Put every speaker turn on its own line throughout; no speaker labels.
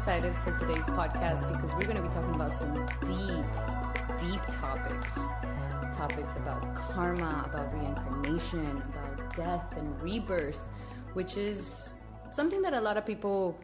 excited for today's podcast because we're going to be talking about some deep topics. Topics about karma, about reincarnation, about death and rebirth, which is something that a lot of people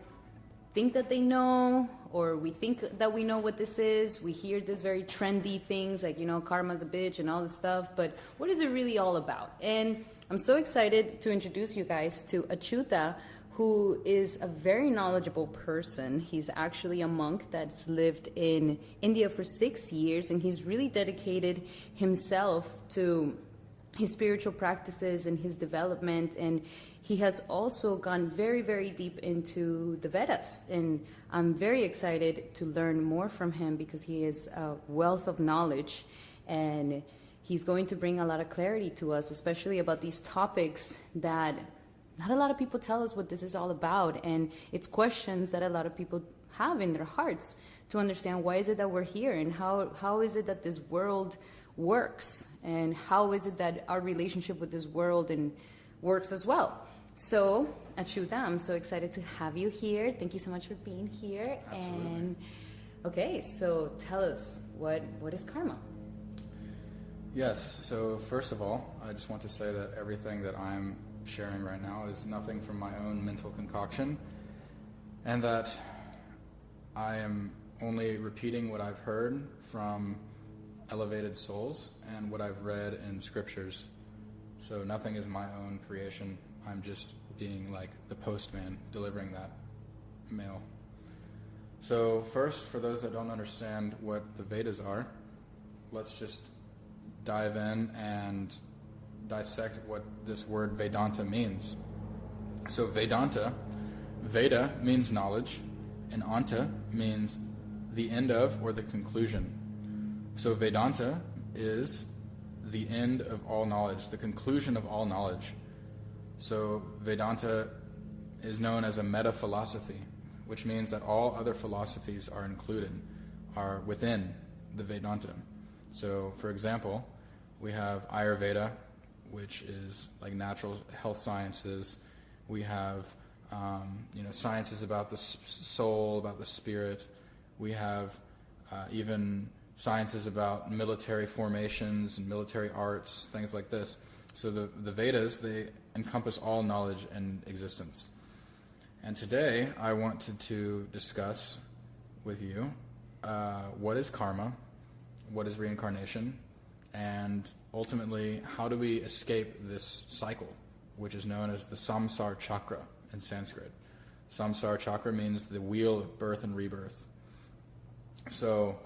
think that they know, or we think that we know what this is. We hear this very trendy things like, karma's a bitch and all this stuff, but what is it really all about? And I'm so excited to introduce you guys to Achyuta, who is a very knowledgeable person. He's actually a monk that's lived in India for 6 years, and he's really dedicated himself to his spiritual practices and his development, and he has also gone very, very deep into the Vedas, and I'm very excited to learn more from him because he is a wealth of knowledge, and he's going to bring a lot of clarity to us, especially about these topics that not a lot of people tell us what this is all about, and it's questions that a lot of people have in their hearts to understand why is it that we're here, and how is it that this world works, and how is it that our relationship with this world and works as well. So, Achyuta, I'm so excited to have you here. Thank you so much for being here.
Absolutely.
And okay, so tell us, what is karma?
Yes, so first of all, I just want to say that everything that I'm sharing right now is nothing from my own mental concoction, and that I am only repeating what I've heard from elevated souls and what I've read in scriptures. So nothing is my own creation. I'm just being like the postman delivering that mail. So first, for those that don't understand what the Vedas are, let's just dive in and dissect what this word Vedanta means. So Vedanta, Veda means knowledge, and Anta means the end of or the conclusion. So Vedanta is the end of all knowledge, the conclusion of all knowledge. So Vedanta is known as a meta-philosophy, which means that all other philosophies are within the Vedanta. So, for example, we have Ayurveda, which is like natural health sciences. We have, sciences about the soul, about the spirit. We have even sciences about military formations and military arts, things like this. So the Vedas, they encompass all knowledge in existence. And today I wanted to discuss with you what is karma, what is reincarnation, and ultimately how do we escape this cycle, which is known as the samsara chakra in Sanskrit. Samsara chakra means the wheel of birth and rebirth. So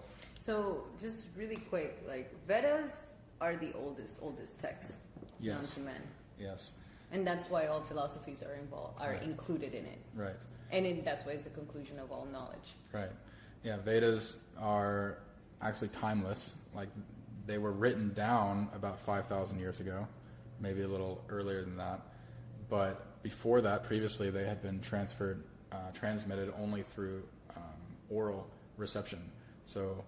just really quick, like Vedas are the oldest texts known to men. Yes.
And that's why all philosophies are included in it.
Right.
And that's why it's the conclusion of all knowledge.
Right. Yeah, Vedas are actually timeless. Like, they were written down about 5,000 years ago, maybe a little earlier than that. But before that, previously, they had been transmitted only through oral reception. So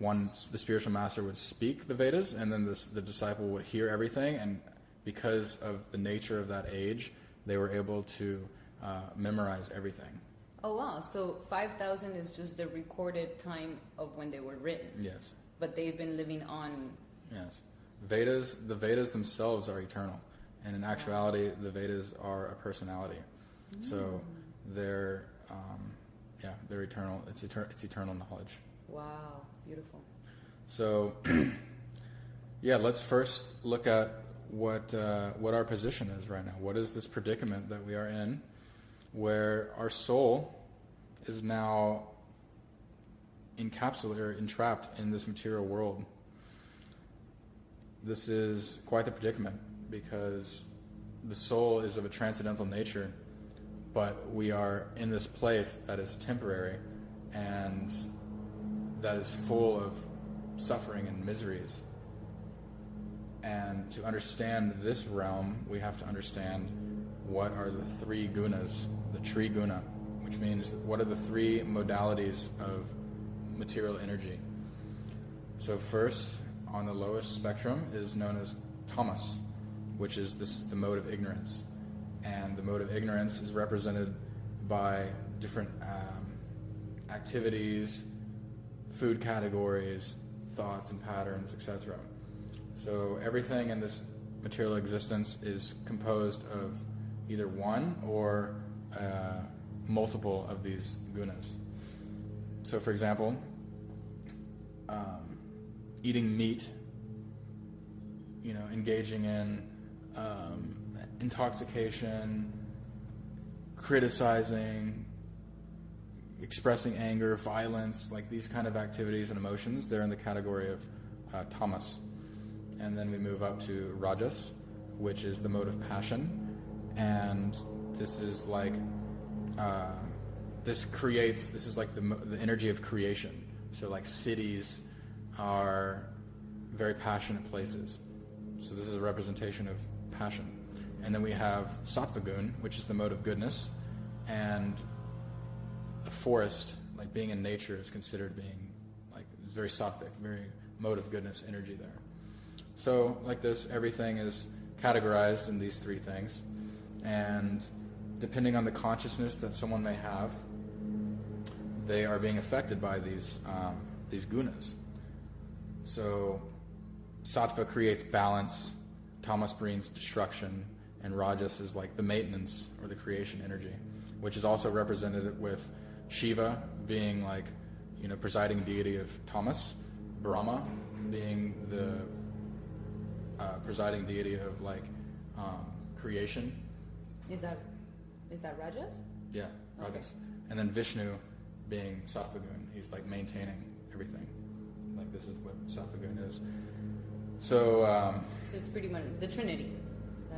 the spiritual master would speak the Vedas, and then the disciple would hear everything, and because of the nature of that age, they were able to memorize everything.
Oh, wow. So 5,000 is just the recorded time of when they were written.
Yes.
But they've been living on.
Yes. The Vedas themselves are eternal. And in actuality, the Vedas are a personality. So they're eternal. It's eternal knowledge.
Wow. Beautiful.
So, let's first look at what our position is right now. What is this predicament that we are in, where our soul is now encapsulated or entrapped in this material world? This is quite the predicament, because the soul is of a transcendental nature, but we are in this place that is temporary and that is full of suffering and miseries. And to understand this realm, we have to understand what are the three gunas, the Tri Guna, which means what are the three modalities of material energy. So first, on the lowest spectrum, is known as tamas, which is the mode of ignorance. And the mode of ignorance is represented by different activities, food categories, thoughts and patterns, etc. So everything in this material existence is composed of either one or multiple of these gunas. So, for example, eating meat, engaging in intoxication, criticizing, expressing anger, violence, like these kind of activities and emotions, they're in the category of tamas. And then we move up to rajas, which is the mode of passion. And this is like, this is like the energy of creation. So like cities are very passionate places. So this is a representation of passion. And then we have sattva gun, which is the mode of goodness. And a forest, like being in nature, is considered being like, it's very sattvic, very mode of goodness energy there. So like this, everything is categorized in these three things. And depending on the consciousness that someone may have, they are being affected by these gunas. So sattva creates balance, tamas brings destruction, and rajas is like the maintenance or the creation energy, which is also represented with Shiva being like, presiding deity of tamas, Brahma being the presiding deity of like creation.
Is that rajas?
Yeah, rajas. Okay. And then Vishnu being sattva gun, he's like maintaining everything. Like this is what sattva gun is. So
it's pretty much the Trinity.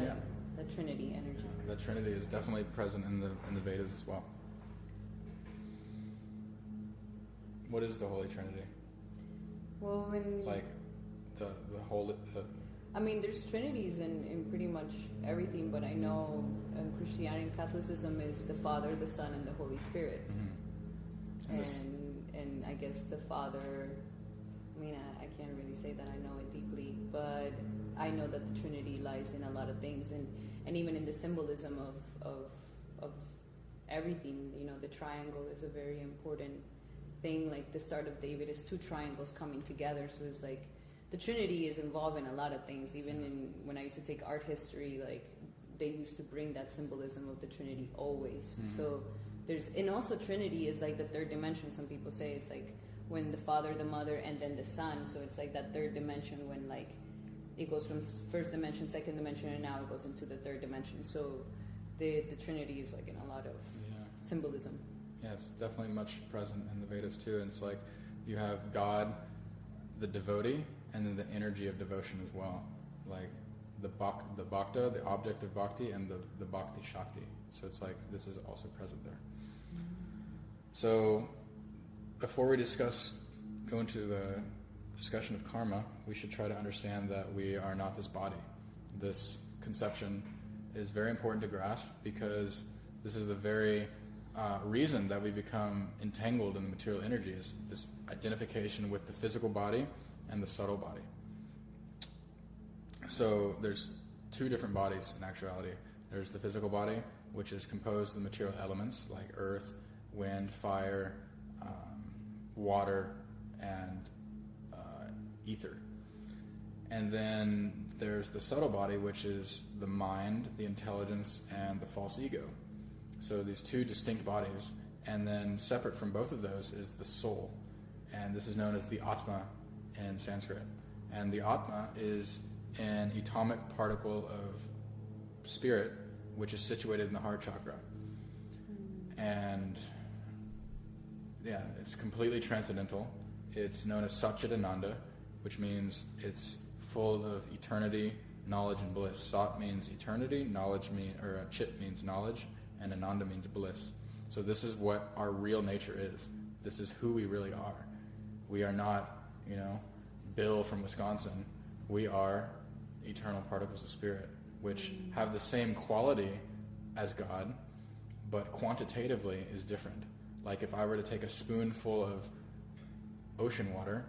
Yeah.
The Trinity energy.
The Trinity is definitely present in the Vedas as well. What is the Holy Trinity?
Well,
like the whole.
I mean, there's trinities in pretty much everything, but I know in Christianity and Catholicism is the Father, the Son, and the Holy Spirit. Mm-hmm. And I guess the Father, I mean, I can't really say that I know it deeply, but I know that the Trinity lies in a lot of things, and even in the symbolism of everything. The triangle is a very important thing. Like the Star of David is two triangles coming together, so it's like the Trinity is involved in a lot of things. Even when I used to take art history, like they used to bring that symbolism of the Trinity always. Mm-hmm. So and also Trinity is like the third dimension. Some people say it's like when the Father, the Mother, and then the Son. So it's like that third dimension when like it goes from first dimension, second dimension, and now it goes into the third dimension. So the Trinity is like in a lot of symbolism.
Yeah, it's definitely much present in the Vedas too. And it's like you have God, the devotee, and then the energy of devotion as well. Like the bhakta, the object of bhakti, and the bhakti shakti. So it's like this is also present there. Mm-hmm. So before we go into the discussion of karma, we should try to understand that we are not this body. This conception is very important to grasp because this is the very reason that we become entangled in the material energy, is this identification with the physical body and the subtle body. So there's two different bodies in actuality. There's the physical body, which is composed of material elements like earth, wind, fire, water, and ether. And then there's the subtle body, which is the mind, the intelligence, and the false ego. So these two distinct bodies, and then separate from both of those is the soul. And this is known as the Atma in Sanskrit. And the Atma is an atomic particle of spirit, which is situated in the heart chakra. And yeah, it's completely transcendental. It's known as Satchitananda, which means it's full of eternity, knowledge, and bliss. Sat means eternity, Chit means knowledge, and Ananda means bliss. So this is what our real nature is. This is who we really are. We are not, Bill from Wisconsin. We are eternal particles of spirit, which have the same quality as God, but quantitatively is different. Like if I were to take a spoonful of ocean water,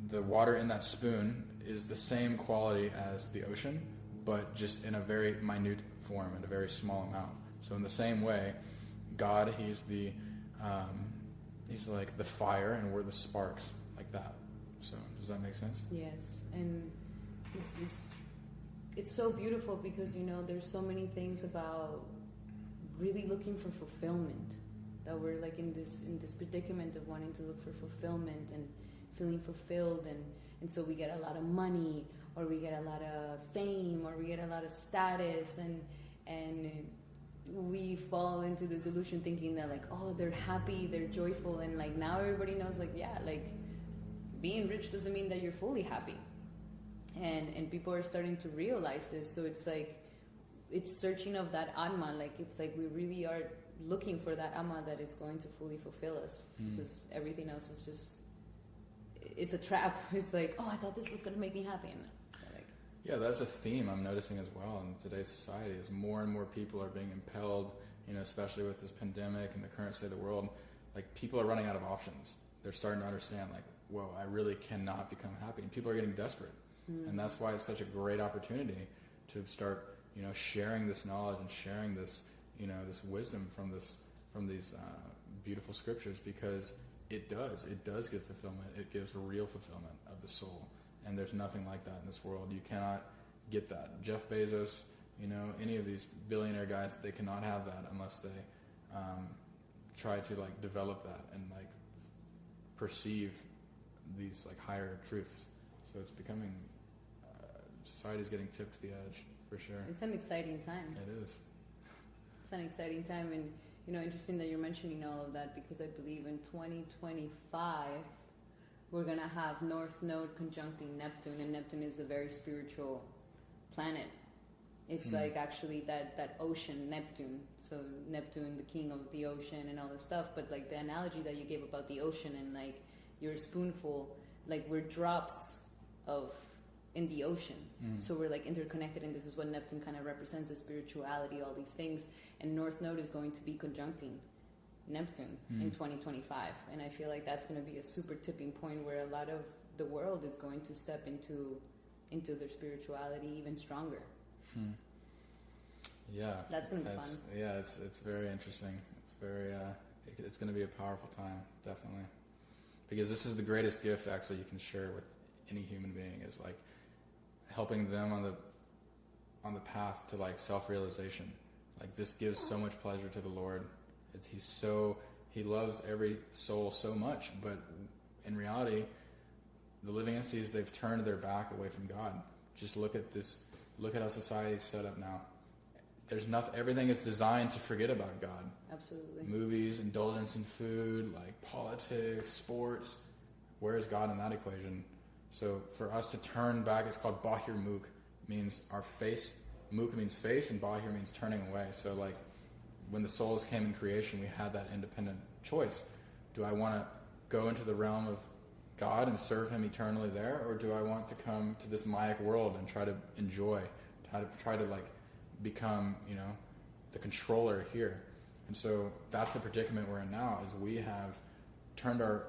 the water in that spoon is the same quality as the ocean, but just in a very minute form, in a very small amount. So in the same way, God, he's the he's like the fire and we're the sparks, like that. So does that make sense?
Yes, and it's so beautiful because, you know, there's so many things about really looking for fulfillment, that we're like in this predicament of wanting to look for fulfillment and feeling fulfilled, and so we get a lot of money, or we get a lot of fame, or we get a lot of status, and we fall into this illusion thinking that, like, oh, they're happy, they're joyful, and like now everybody knows, like, yeah, like being rich doesn't mean that you're fully happy, and people are starting to realize this. So it's like, it's searching of that Atma, like it's like we really are looking for that Atma that is going to fully fulfill us, because everything else is just, it's a trap. It's like, oh, I thought this was going to make me happy, and like,
yeah, that's a theme I'm noticing as well in today's society, is more and more people are being impelled, you know, especially with this pandemic and the current state of the world, like people are running out of options. They're starting to understand, like, whoa, I really cannot become happy, and people are getting desperate. And that's why it's such a great opportunity to start, you know, sharing this knowledge and sharing this, you know, this wisdom from these beautiful scriptures, because it does give fulfillment. It gives real fulfillment of the soul, and there's nothing like that in this world. You cannot get that. Jeff Bezos, you know, any of these billionaire guys, they cannot have that unless they try to like develop that and like perceive these like higher truths. So it's becoming, society's getting tipped to the edge for sure.
it's an exciting time.
It is.
It's an exciting time, and you know, interesting that you're mentioning all of that, because I believe in 2025 we're gonna have North Node conjuncting Neptune, and Neptune is a very spiritual planet. It's like actually that ocean, Neptune. So Neptune, the king of the ocean and all this stuff. But like the analogy that you gave about the ocean, and like you're a spoonful, like we're drops of in the ocean. So we're like interconnected, and this is what Neptune kind of represents, the spirituality, all these things. And North Node is going to be conjuncting Neptune in 2025, and I feel like that's going to be a super tipping point where a lot of the world is going to step into their spirituality even stronger.
Yeah,
that's going to be fun.
Yeah, it's very interesting. It's very it's going to be a powerful time, definitely, because this is the greatest gift actually you can share with any human being, is like helping them on the path to like self-realization. Like this gives so much pleasure to the Lord. He loves every soul so much, but in reality, the living entities, they've turned their back away from God. Just look at how society is set up now. Everything is designed to forget about God.
Absolutely.
Movies, indulgence in food, like politics, sports. Where is God in that equation? So for us to turn back, it's called Bahir Mukh, means our face. Mukh means face, and Bahir means turning away. So like when the souls came in creation, we had that independent choice. Do I want to go into the realm of God and serve Him eternally there, or do I want to come to this Mayic world and try to enjoy, try to like become, you know, the controller here? And so that's the predicament we're in now, is we have turned our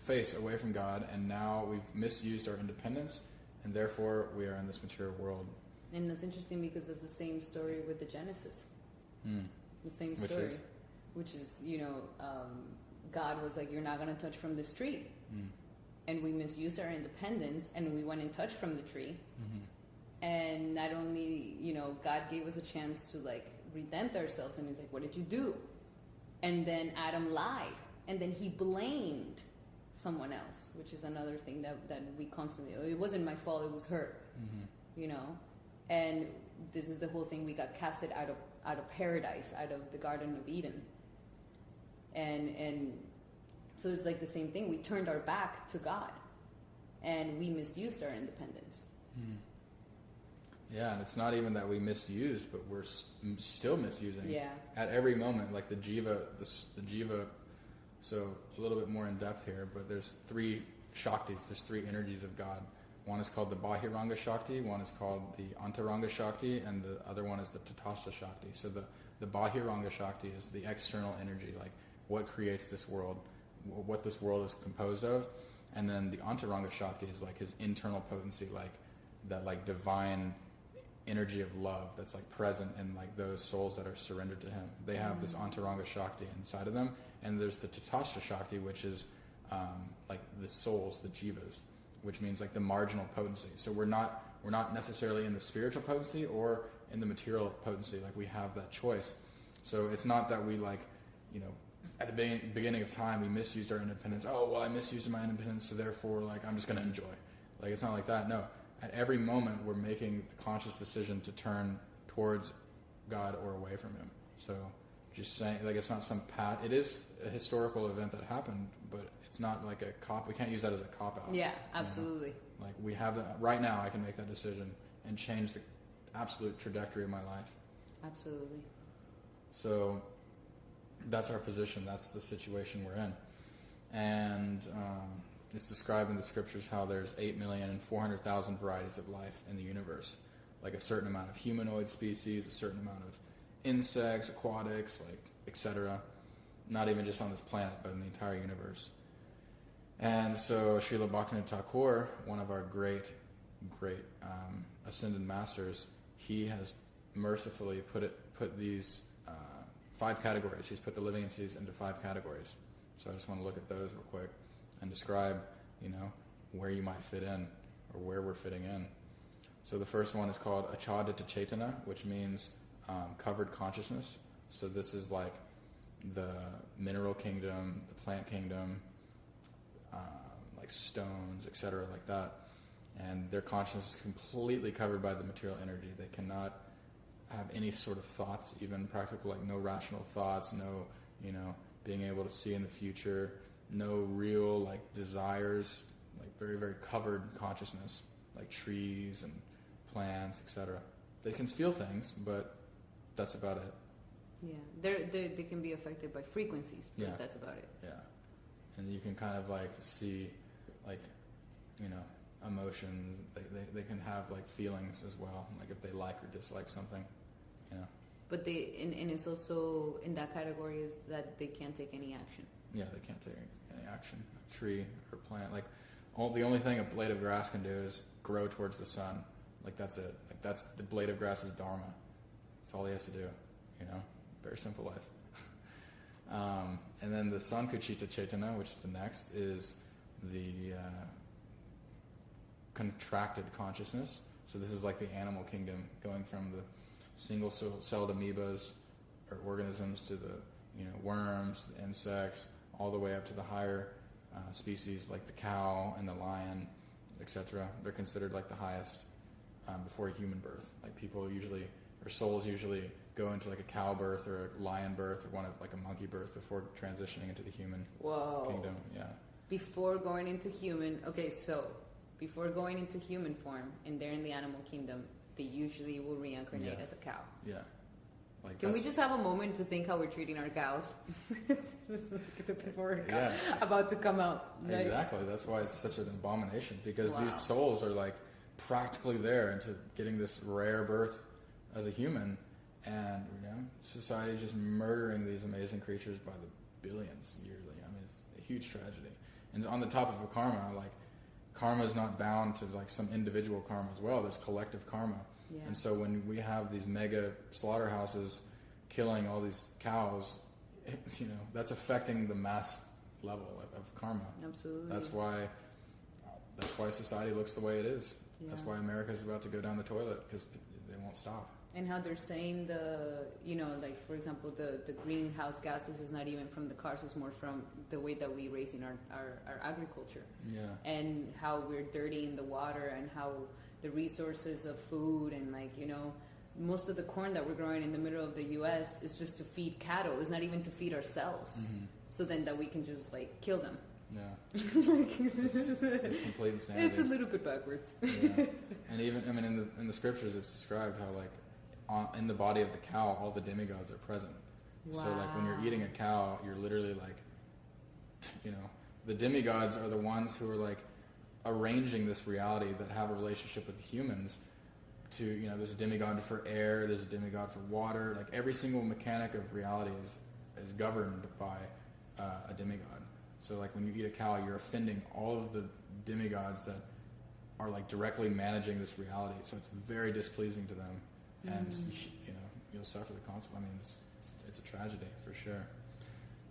face away from God, and now we've misused our independence, and therefore we are in this material world.
And that's interesting because it's the same story with the Genesis. The same story, which is you know, God was like, you're not going to touch from this tree. And we misused our independence, and we went and touched from the tree. And not only, you know, God gave us a chance to like redempt ourselves, and He's like, what did you do? And then Adam lied, and then he blamed someone else, which is another thing that we constantly, it wasn't my fault, it was her. You know, and this is the whole thing. We got casted out of paradise, out of the Garden of Eden, and so it's like the same thing. We turned our back to God, and we misused our independence.
Yeah, and it's not even that we misused, but we're still misusing.
Yeah.
At every moment, like the jiva. So a little bit more in depth here, but there's 3 shaktis. There's 3 energies of God. One is called the Bahiranga Shakti, one is called the Antaranga Shakti, and the other one is the Tatastha Shakti. So the Bahiranga Shakti is the external energy, like what creates this world, what this world is composed of. And then the Antaranga Shakti is like his internal potency, like that like divine energy of love that's like present in like those souls that are surrendered to him. They have this Antaranga Shakti inside of them, and there's the Tatastha Shakti, which is like the souls, the jivas, which means like the marginal potency. So we're not necessarily in the spiritual potency or in the material potency. Like we have that choice. So it's not that we like, you know, at the beginning of time we misused our independence. Oh, well, I misused my independence, so therefore like I'm just going to enjoy. Like it's not like that. No. At every moment, we're making a conscious decision to turn towards God or away from him. So just saying, like, it's not some path. It is a historical event that happened, but it's not like a cop. We can't use that as a cop-out.
Yeah, absolutely.
You know? Like, we have that. Right now, I can make that decision and change the absolute trajectory of my life.
Absolutely.
So that's our position. That's the situation we're in. And it's described in the scriptures how there's 8,400,000 varieties of life in the universe. Like a certain amount of humanoid species, a certain amount of insects, aquatics, like etc. Not even just on this planet, but in the entire universe. And so Srila Bhaktivinoda Thakur, one of our great ascended masters, he has mercifully put these 5 categories. He's put the living entities into 5 categories. So I just want to look at those real quick and describe, you know, where you might fit in or where we're fitting in. So the first one is called Achadita Chetana, which means covered consciousness. So this is like the mineral kingdom, the plant kingdom, like stones, etc., like that. And their consciousness is completely covered by the material energy. They cannot have any sort of thoughts, even practical, like no rational thoughts, no, you know, being able to see in the future, no real like desires, like very, very covered consciousness, like trees and plants, etc. They can feel things, but that's about it.
Yeah, they can be affected by frequencies, but that's about it.
Yeah, and you can kind of like see, like, you know, emotions. They can have like feelings as well, like if they like or dislike something, you know. But
and it's also in that category is that they can't take any action.
Yeah, they can't take any action. A tree or plant, like the only thing a blade of grass can do is grow towards the sun. Like that's it. Like that's the blade of grass's dharma. That's all he has to do. You know, very simple life. And then the Sankuchita Chetana, which is the next, is the contracted consciousness. So this is like the animal kingdom, going from the single-celled amoebas or organisms to the, you know, worms, the insects, all the way up to the higher species like the cow and the lion, etc. They're considered like the highest before human birth. Like people usually, or souls usually go into like a cow birth or a lion birth or one of like a monkey birth before transitioning into the human kingdom. Yeah.
Before going into human, before going into human form and they're in the animal kingdom, they usually will reincarnate as a cow.
Yeah. Like
can we just have a moment to think how we're treating our cows? Before about to come out. Right?
Exactly. That's why it's such an abomination, because these souls are like practically there into getting this rare birth as a human, and you know, society is just murdering these amazing creatures by the billions yearly. I mean, it's a huge tragedy. And on the top of a karma, like karma is not bound to like some individual karma as well. There's collective karma. Yeah. And so when we have these mega slaughterhouses killing all these cows, you know, that's affecting the mass level of karma.
Absolutely.
That's why society looks the way it is. Yeah. That's why America is about to go down the toilet, because they won't stop.
And how they're saying like for example, the greenhouse gases is not even from the cars, it's more from the way that we raise in our agriculture.
Yeah.
And how we're dirtying the water, and how the resources of food, and like, you know, most of the corn that we're growing in the middle of the U.S. is just to feed cattle. It's not even to feed ourselves. Mm-hmm. So then that we can just like kill them.
Yeah. it's complete insanity.
It's a little bit backwards.
Yeah. And even, I mean, in the scriptures it's described how like in the body of the cow all the demigods are present. Wow. So like when you're eating a cow, you're literally like, you know, the demigods are the ones who are like arranging this reality that have a relationship with the humans to, you know, there's a demigod for air, there's a demigod for water, like every single mechanic of reality is governed by a demigod. So like when you eat a cow, you're offending all of the demigods that are like directly managing this reality. So it's very displeasing to them, and you'll suffer the consequence. I mean, it's a tragedy for sure.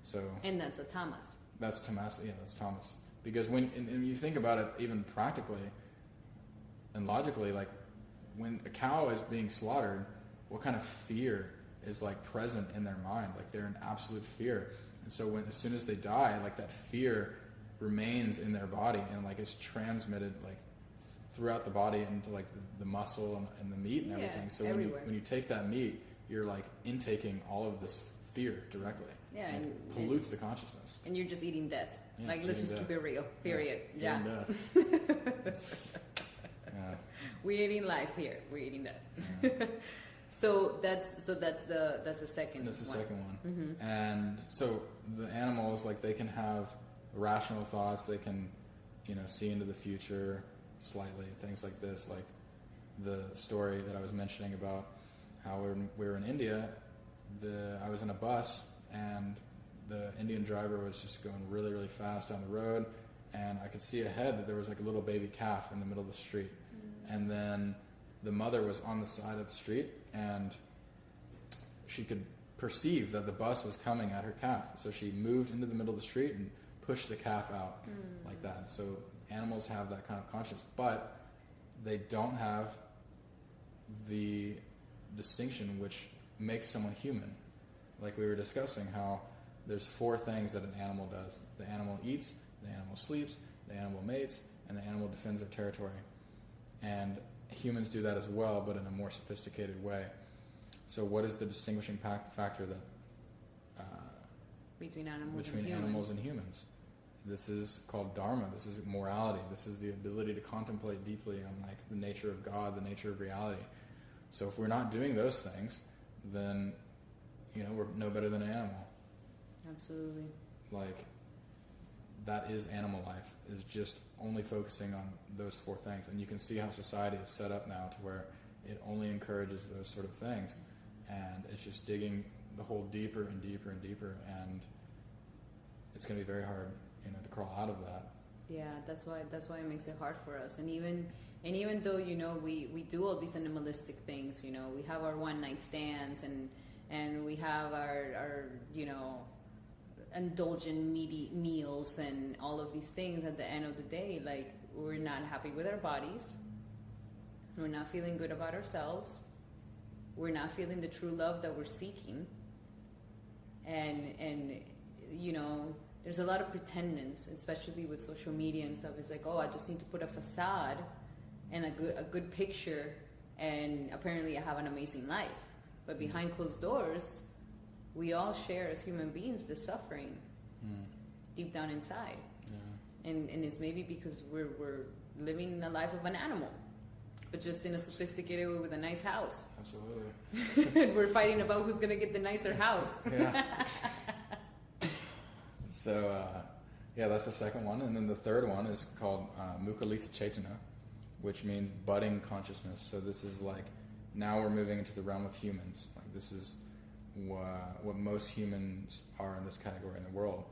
So
and that's a tamas.
That's tamas. Yeah, that's tamas. Because when you think about it, even practically and logically, like when a cow is being slaughtered, what kind of fear is like present in their mind? Like they're in absolute fear, and so as soon as they die, like that fear remains in their body and like it's transmitted like throughout the body into like the muscle and the meat and everything. So when you take that meat, you're like intaking all of this fear directly.
Yeah,
and it pollutes the consciousness.
And you're just eating death.
Yeah,
like let's just keep it real. Period.
Yeah.
We're eating life here. We're eating death. Yeah. So that's the second.
That's the second one.
Mm-hmm.
And so the animals, like they can have rational thoughts. They can, see into the future slightly. Things like this, like the story that I was mentioning about how we were in India. I was in a bus and the Indian driver was just going really, really fast down the road, and I could see ahead that there was like a little baby calf in the middle of the street. Mm-hmm. And then the mother was on the side of the street, and she could perceive that the bus was coming at her calf. So she moved into the middle of the street and pushed the calf out like that. So animals have that kind of conscience, but they don't have the distinction which makes someone human. Like we were discussing how there's 4 things that an animal does. The animal eats, the animal sleeps, the animal mates, and the animal defends their territory. And humans do that as well, but in a more sophisticated way. So what is the distinguishing factor that
between animals
and humans? This is called dharma. This is morality. This is the ability to contemplate deeply on like the nature of God, the nature of reality. So if we're not doing those things, then we're no better than an animal.
Absolutely.
Like that is animal life, is just only focusing on those 4 things. And you can see how society is set up now to where it only encourages those sort of things, and it's just digging the hole deeper and deeper and deeper, and it's going to be very hard to crawl out of that.
Yeah, that's why it makes it hard for us. And even though we do all these animalistic things, we have our one night stands and we have our indulgent meaty meals and all of these things, at the end of the day, like we're not happy with our bodies, we're not feeling good about ourselves, we're not feeling the true love that we're seeking, and there's a lot of pretendance, especially with social media and stuff. It's like, I just need to put a facade and a good picture, and apparently I have an amazing life. But behind closed doors, we all share as human beings the suffering deep down inside. Yeah. And it's maybe because we're living the life of an animal, but just in a sophisticated way with a nice house.
Absolutely.
We're fighting about who's going to get the nicer house.
Yeah. So, that's the second one. And then the third one is called Mukalita Chaitana, which means budding consciousness. So this is like, now we're moving into the realm of humans. Like this is what most humans are in this category in the world.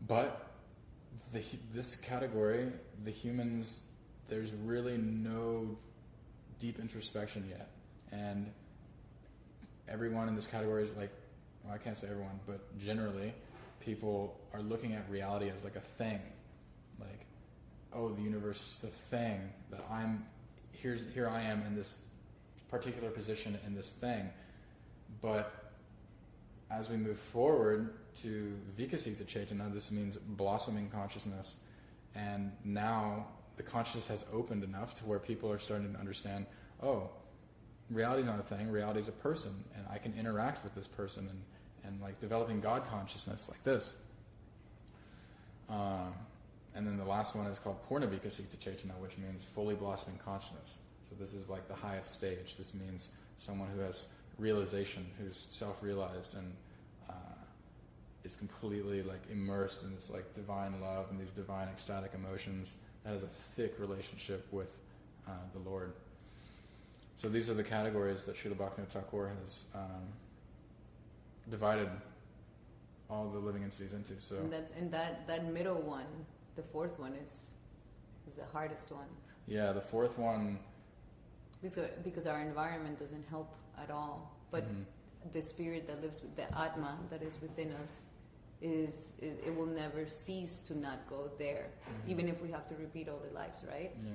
But this category, the humans, there's really no deep introspection yet. And everyone in this category is like, well, I can't say everyone, but generally, people are looking at reality as like a thing. Like, the universe is just a thing that here I am in this particular position in this thing. But as we move forward to Vikasita Chaitana, this means blossoming consciousness. And now the consciousness has opened enough to where people are starting to understand, reality's not a thing, reality's a person, and I can interact with this person and like developing God consciousness like this. And then the last one is called Purna Vikasita Chaitana, which means fully blossoming consciousness. So this is like the highest stage. This means someone who has realization, who's self-realized and is completely like immersed in this like divine love and these divine ecstatic emotions, that has a thick relationship with the Lord. So these are the categories that Srila Bhaktivinoda Thakur has divided all the living entities into. So
that middle one, the fourth one, is the hardest one.
Yeah, the fourth one.
Because our environment doesn't help at all. But the spirit that lives with the Atma that is within us it will never cease to not go there, even if we have to repeat all the lives, right?
Yeah.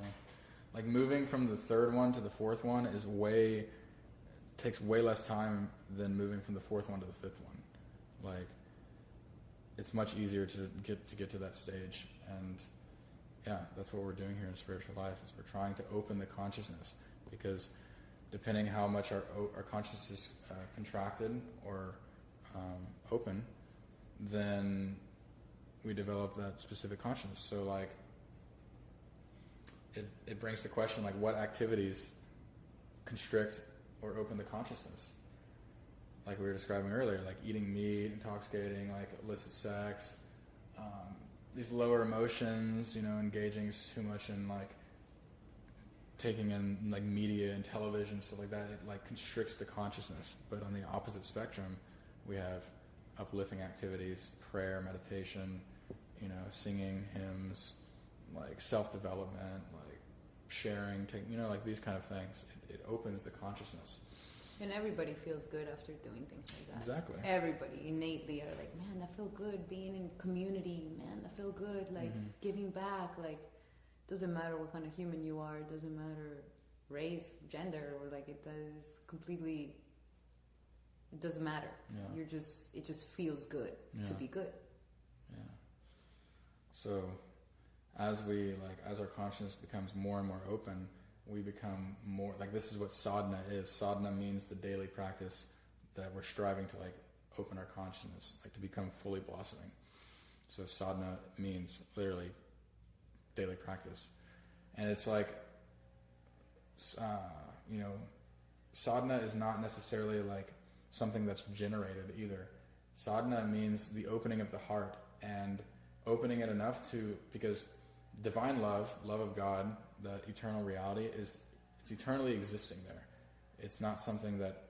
Like moving from the third one to the fourth one takes way less time than moving from the fourth one to the fifth one. Like, it's much easier to get to that stage. And yeah, that's what we're doing here in spiritual life, is we're trying to open the consciousness, because depending how much our consciousness is contracted or open, then we develop that specific consciousness. So like, it brings the question, like, what activities constrict or open the consciousness? Like we were describing earlier, like eating meat, intoxicating, like illicit sex, these lower emotions, engaging too much in like taking in like media and television, stuff like that. It like constricts the consciousness. But on the opposite spectrum, we have uplifting activities, prayer, meditation, singing hymns, like self-development, like sharing, like these kind of things. It opens the consciousness.
And everybody feels good after doing things like that.
Exactly.
Everybody innately are like, man, that felt good. Being in community, man, that felt good. Like giving back, like, doesn't matter what kind of human you are. It doesn't matter race, gender, or like it doesn't matter. Yeah. It just feels good to be good.
Yeah. So as our consciousness becomes more and more open, we become more, like, this is what sadhana is. Sadhana means the daily practice that we're striving to like open our consciousness, like to become fully blossoming. So sadhana means literally daily practice. And it's like, sadhana is not necessarily like something that's generated either. Sadhana means the opening of the heart, and opening it enough because divine love of God, that eternal reality, it's eternally existing there. It's not something that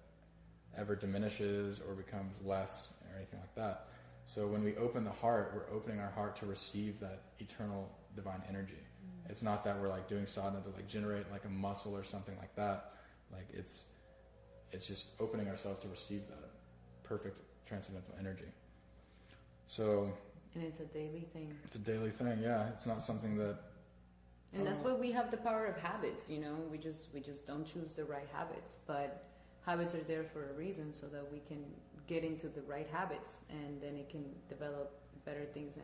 ever diminishes or becomes less or anything like that. So when we open the heart, we're opening our heart to receive that eternal divine energy. It's not that we're like doing sadhana to like generate like a muscle or something like that. Like it's just opening ourselves to receive that perfect transcendental energy. So,
and it's a daily thing.
It's a daily thing, yeah. It's not something that.
And that's why we have the power of habits. We just don't choose the right habits, but habits are there for a reason, so that we can get into the right habits, and then it can develop better things.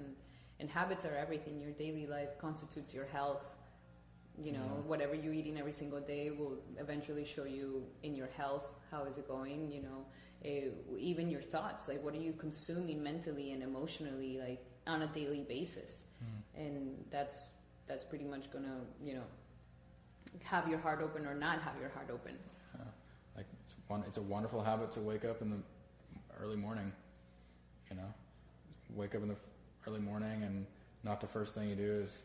And habits are everything. Your daily life constitutes your health. Whatever you're eating every single day will eventually show you in your health. How is it going? Even your thoughts, like what are you consuming mentally and emotionally, like on a daily basis? And that's pretty much gonna, have your heart open or not have your heart open.
Yeah. Like it's a wonderful habit to wake up in the early morning. Wake up in the early morning, and not the first thing you do is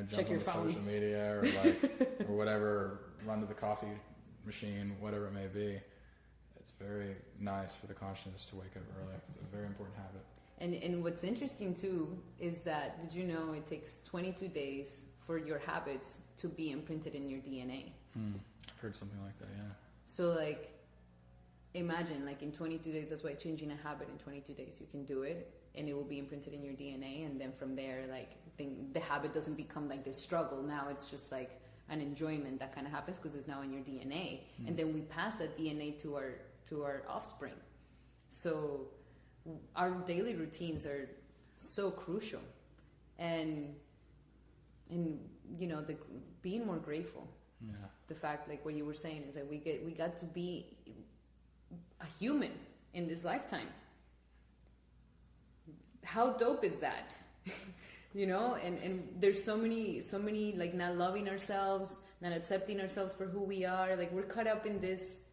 jump on the social media or like or whatever, or run to the coffee machine, whatever it may be. It's very nice for the consciousness to wake up early. It's a very important habit.
And what's interesting too is that, did you know it takes 22 days for your habits to be imprinted in your DNA?
I've heard something like that, yeah.
So like, imagine like in 22 days, that's why changing a habit in 22 days, you can do it and it will be imprinted in your DNA. And then from there, like the habit doesn't become like this struggle. Now it's just like an enjoyment that kind of happens because it's now in your DNA. And then we pass that DNA to our offspring. So our daily routines are so crucial, and the being more grateful.
Yeah.
The fact, like what you were saying, is that we got to be a human in this lifetime. How dope is that? And there's so many like not loving ourselves, not accepting ourselves for who we are. Like we're caught up in this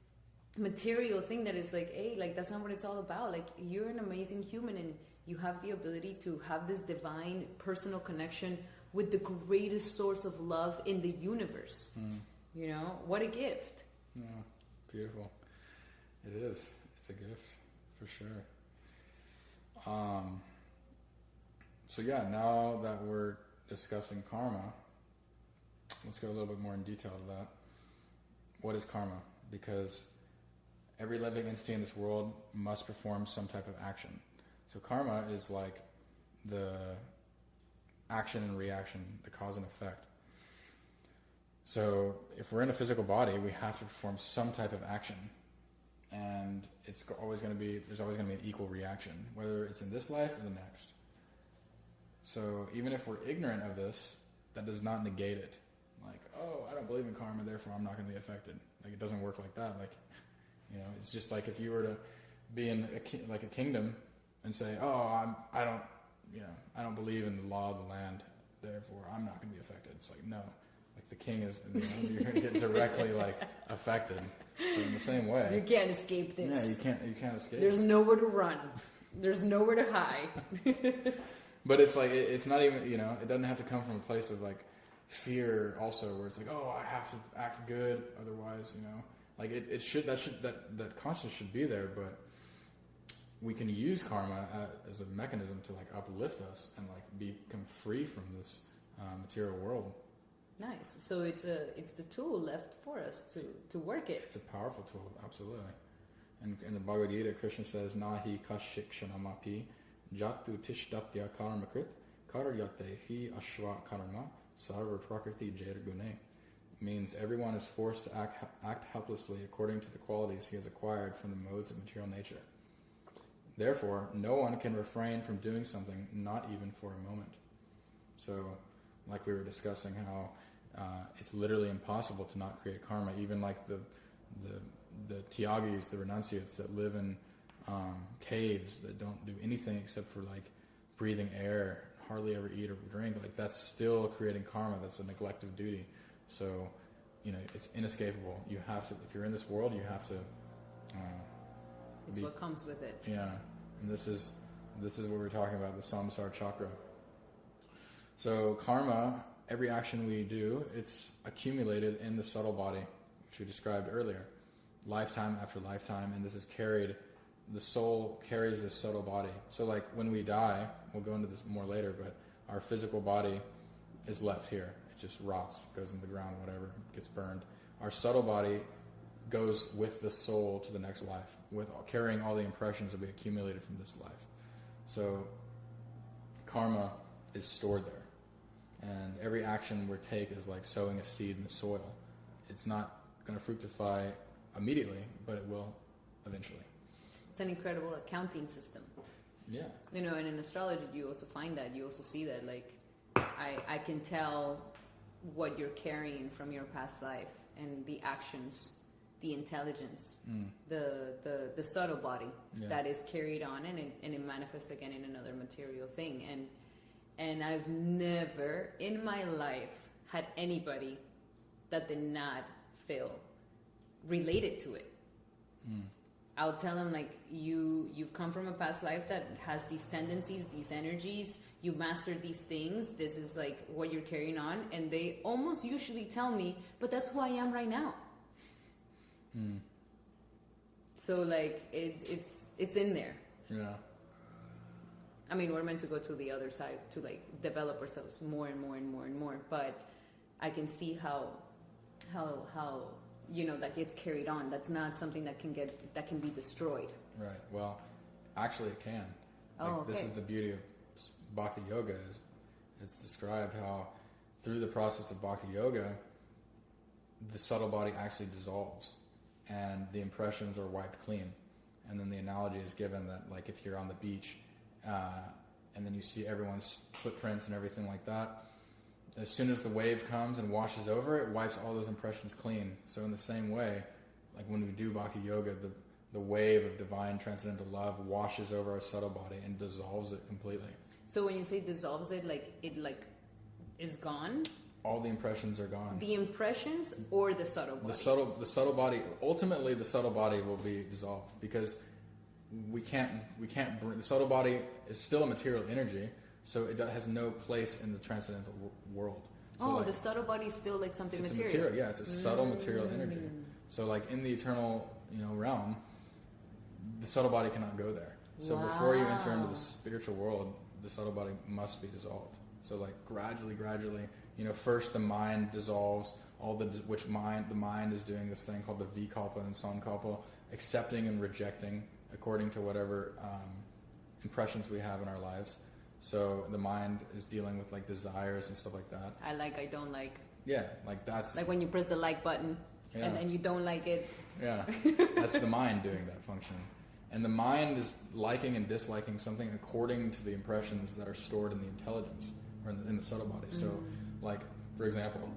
material thing that is like, hey, like that's not what it's all about. Like you're an amazing human, and you have the ability to have this divine personal connection with the greatest source of love in the universe. What a gift.
Yeah, beautiful. It is. It's a gift for sure. So yeah, now that we're discussing karma, let's go a little bit more in detail to that. What is karma? Because every living entity in this world must perform some type of action. So karma is like the action and reaction, the cause and effect. So if we're in a physical body, we have to perform some type of action. And there's always going to be an equal reaction, whether it's in this life or the next. So even if we're ignorant of this, that does not negate it. Like, oh, I don't believe in karma, therefore I'm not going to be affected. Like, it doesn't work like that. Like, it's just like if you were to be in a kingdom and say, oh, I don't believe in the law of the land, therefore I'm not going to be affected. It's like, no, like the king is, you're going to get directly like affected. So in the same way,
you can't escape this.
Yeah, you can't escape.
There's nowhere to run. There's nowhere to hide.
But it's like it's not even it doesn't have to come from a place of like fear also, where it's like, oh, I have to act good, otherwise like that conscience should be there, but we can use karma as a mechanism to like uplift us and like become free from this material world.
Nice. So it's the tool left for us to work it.
It's a powerful tool, absolutely. And in the Bhagavad Gita, Krishna says, Nahi kashikshanamapi jatu tishtatya karmakrit karyate hi ashva karma sarva prakriti jair gune. Means everyone is forced to act helplessly according to the qualities he has acquired from the modes of material nature. Therefore, no one can refrain from doing something, not even for a moment. So, like we were discussing, how it's literally impossible to not create karma. Even like the Tyagis, the renunciates that live in caves that don't do anything except for like breathing air, hardly ever eat or drink. Like that's still creating karma. That's a neglect of duty. So, it's inescapable. You have to, if you're in this world, you have to.
It's what comes with it.
Yeah, and this is what we're talking about, the samsara chakra. So karma, every action we do, it's accumulated in the subtle body, which we described earlier, lifetime after lifetime, and this is carried. The soul carries this subtle body. So like when we die, we'll go into this more later, but our physical body is left here. It just rots, goes in the ground, whatever, gets burned. Our subtle body goes with the soul to the next life, with carrying all the impressions that we accumulated from this life. So karma is stored there, and every action we take is like sowing a seed in the soil. It's not going to fructify immediately, but it will eventually.
It's an incredible accounting system.
Yeah.
And in astrology you also find that, you also see that, like I can tell what you're carrying from your past life, and the actions, the intelligence, the subtle body that is carried on, and it manifests again in another material thing. And I've never in my life had anybody that did not feel related to it. I'll tell them, like, you've come from a past life that has these tendencies, these energies, you mastered these things, this is like what you're carrying on, and they almost usually tell me, but that's who I am right now. So like it's in there.
Yeah.
I mean, we're meant to go to the other side to like develop ourselves more and more and more and more, but I can see how that gets carried on. That's not something that can be destroyed.
Right. Well, actually it can. Like,
okay.
This is the beauty of Bhakti Yoga, is it's described how through the process of Bhakti Yoga, the subtle body actually dissolves and the impressions are wiped clean. And then the analogy is given that, like, if you're on the beach and then you see everyone's footprints and everything like that, as soon as the wave comes and washes over, it wipes all those impressions clean. So in the same way, like when we do Bhakti Yoga, the wave of divine transcendental love washes over our subtle body and dissolves it completely.
So when you say dissolves it, like it like is gone?
All the impressions are gone.
The impressions or the subtle body?
The subtle body, ultimately the subtle body will be dissolved, because we can't bring, the subtle body is still a material energy, so it has no place in the transcendental world. So
the subtle body is still like something
it's
material.
It's a material, yeah, it's a subtle material energy. So like in the eternal, realm, the subtle body cannot go there. So before you enter into the spiritual world, the subtle body must be dissolved. So like gradually, first the mind dissolves, the mind is doing this thing called the vikalpa and sankalpa, accepting and rejecting according to whatever impressions we have in our lives. So the mind is dealing with like desires and stuff like that.
I don't like.
Yeah, like that's...
Like when you press the like button and then you don't like it.
Yeah, that's the mind doing that function. And the mind is liking and disliking something according to the impressions that are stored in the intelligence or in the subtle body. So, like, for example,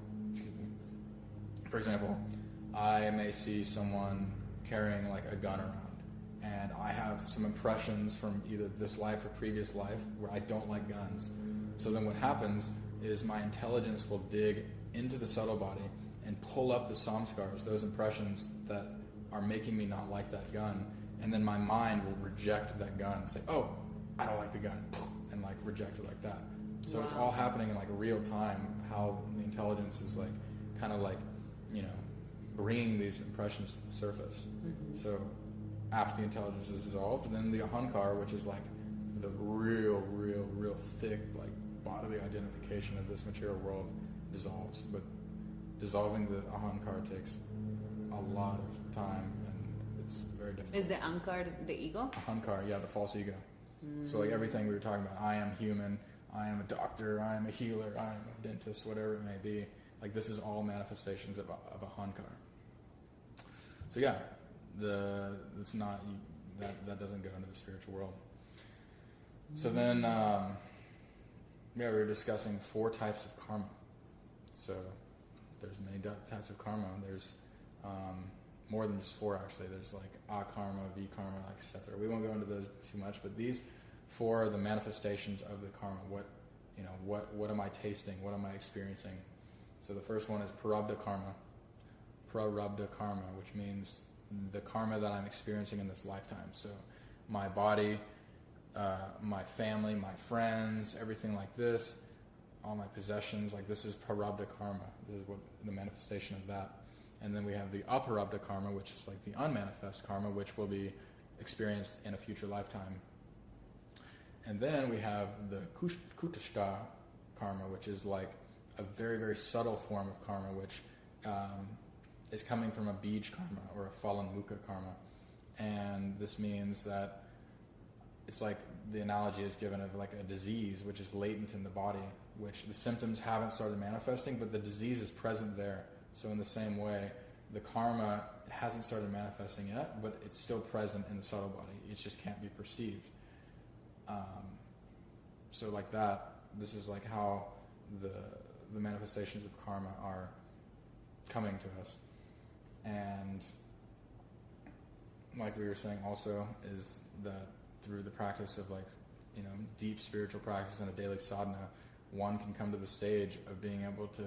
I may see someone carrying like a gun around, and I have some impressions from either this life or previous life where I don't like guns. So then what happens is my intelligence will dig into the subtle body and pull up the samskars, those impressions that are making me not like that gun, and then my mind will reject that gun and say, oh, I don't like the gun, and like reject it like that. So It's all happening in like real time, how the intelligence is like kind of like, bringing these impressions to the surface. So after the intelligence is dissolved, then the ahankar, which is like the real thick like bodily identification of this material world, dissolves. But dissolving the ahankar takes a lot of time, and it's very difficult.
Is the ankar the ego?
Ahankar, yeah, the false ego. So like everything we were talking about, I am human, I am a doctor, I am a healer, I am a dentist, whatever it may be. Like this is all manifestations of ahankar. So yeah, it's not that doesn't go into the spiritual world. So then, we were discussing 4 types of karma. So there's many types of karma. There's more than just 4 actually. There's like akarma, vikarma, etc. We won't go into those too much, but these 4 are the manifestations of the karma. What am I tasting? What am I experiencing? So the first one is prarabdha karma. Prarabdha karma, which means the karma that I'm experiencing in this lifetime. So my body, my family, my friends, everything like this, all my possessions, like this is prarabdha karma. This is what the manifestation of that. And then we have the aparabdha karma, which is like the unmanifest karma, which will be experienced in a future lifetime. And then we have the kutashta karma, which is like a very, very subtle form of karma, which is coming from a bij karma or a fallen mukha karma. And this means that it's like the analogy is given of like a disease which is latent in the body, which the symptoms haven't started manifesting, but the disease is present there. So in the same way, the karma hasn't started manifesting yet, but it's still present in the subtle body. It just can't be perceived. So like that, this is like how the manifestations of karma are coming to us. And like we were saying also, is that through the practice of like, deep spiritual practice and a daily sadhana, one can come to the stage of being able to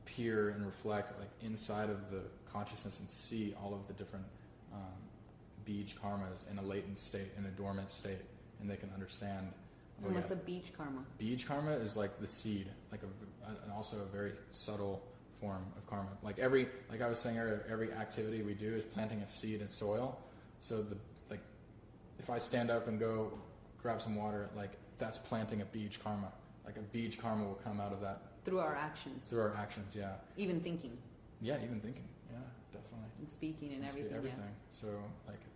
peer and reflect like inside of the consciousness and see all of the different bij karmas in a latent state, in a dormant state, and they can understand.
And what's a bij karma?
Bij karma is like the seed, like and also a very subtle form of karma. Like I was saying earlier, every activity we do is planting a seed in soil. So if I stand up and go grab some water, like that's planting a bij karma. Like a bij karma will come out of that.
Through our actions.
Through our actions, yeah.
Even thinking.
Yeah, even thinking. Yeah, definitely.
And speaking and everything.
Everything. Yeah. So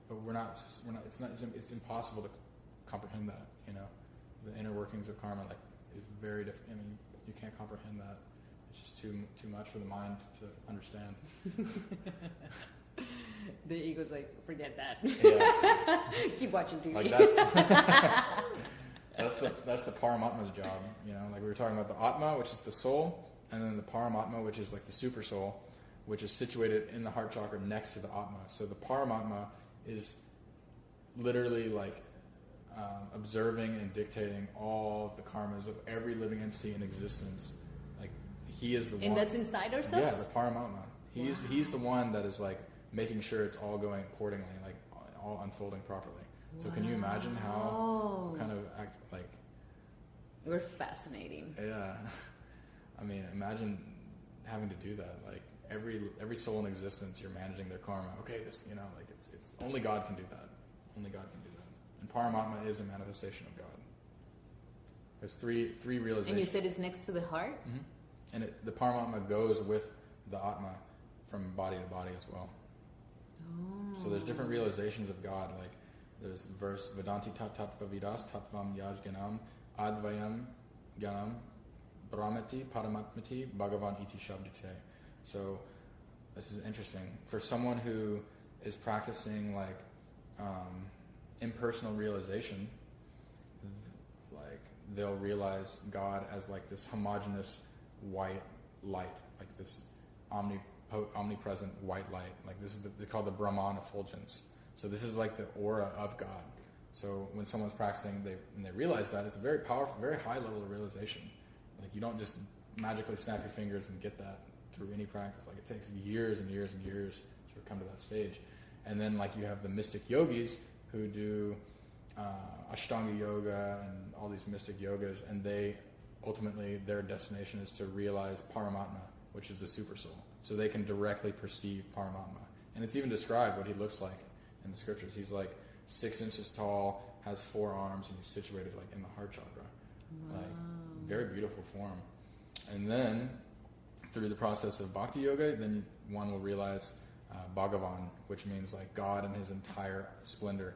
but we're not. It's impossible to comprehend that. The inner workings of karma is very different. I mean, you can't comprehend that. It's just too much for the mind to understand.
The ego's like, forget that.
Yeah.
Keep watching TV.
Like that's the Paramatma's job. Like we were talking about the Atma, which is the soul, and then the Paramatma, which is like the super soul, which is situated in the heart chakra next to the Atma. So the Paramatma is literally like observing and dictating all the karmas of every living entity in existence. Like he is the one.
And that's inside ourselves?
Yeah, the Paramatma. He's the one that is like making sure it's all going accordingly, like all unfolding properly. So can you imagine how kind of act like...
We're fascinating.
Yeah. I mean, imagine having to do that. Like every soul in existence, you're managing their karma. Okay, this, like it's only God can do that. Only God can do that. And Paramatma is a manifestation of God. There's three realizations.
And you said it's next to the heart?
Mm-hmm. And the Paramatma goes with the Atma from body to body as well.
Oh.
So there's different realizations of God. Like there's the verse Vedanti tat tattva vidas tattvam yaj ganam advayam ganam brahmati paramatmati bhagavan iti shabdite. So this is interesting. For someone who is practicing like impersonal realization, like they'll realize God as like this homogeneous white light, like this omnipresent white light. Like this is they call the Brahman effulgence. So this is like the aura of God. So when someone's practicing, they realize that, it's a very powerful, very high level of realization. Like you don't just magically snap your fingers and get that through any practice. Like it takes years and years and years to come to that stage. And then like you have the mystic yogis who do Ashtanga yoga and all these mystic yogas, and they ultimately, their destination is to realize Paramatma, which is the super soul. So they can directly perceive Paramatma. And it's even described what he looks like in the scriptures. He's like 6 inches tall, has 4 arms, and he's situated like in the heart chakra.
Wow.
Like very beautiful form. And then through the process of bhakti yoga, then one will realize Bhagavan, which means like God in his entire splendor.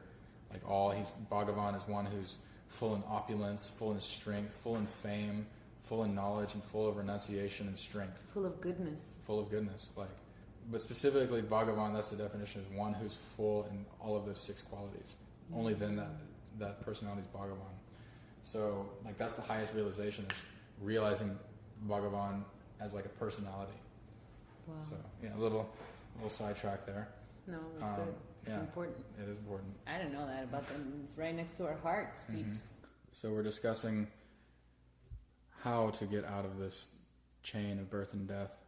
Like Bhagavan is one who's full in opulence, full in strength, full in fame, full in knowledge, and full of renunciation and strength.
Full of goodness.
Full of goodness. But specifically Bhagavan, that's the definition, is one who's full in all of those 6 qualities. Mm-hmm. Only then that personality is Bhagavan. So like that's the highest realization, is realizing Bhagavan as like a personality.
Wow.
So yeah, a little sidetrack there.
No, that's good. It's important.
It is important.
I didn't know that about them. It's right next to our hearts, peeps.
Mm-hmm. So we're discussing how to get out of this chain of birth and death.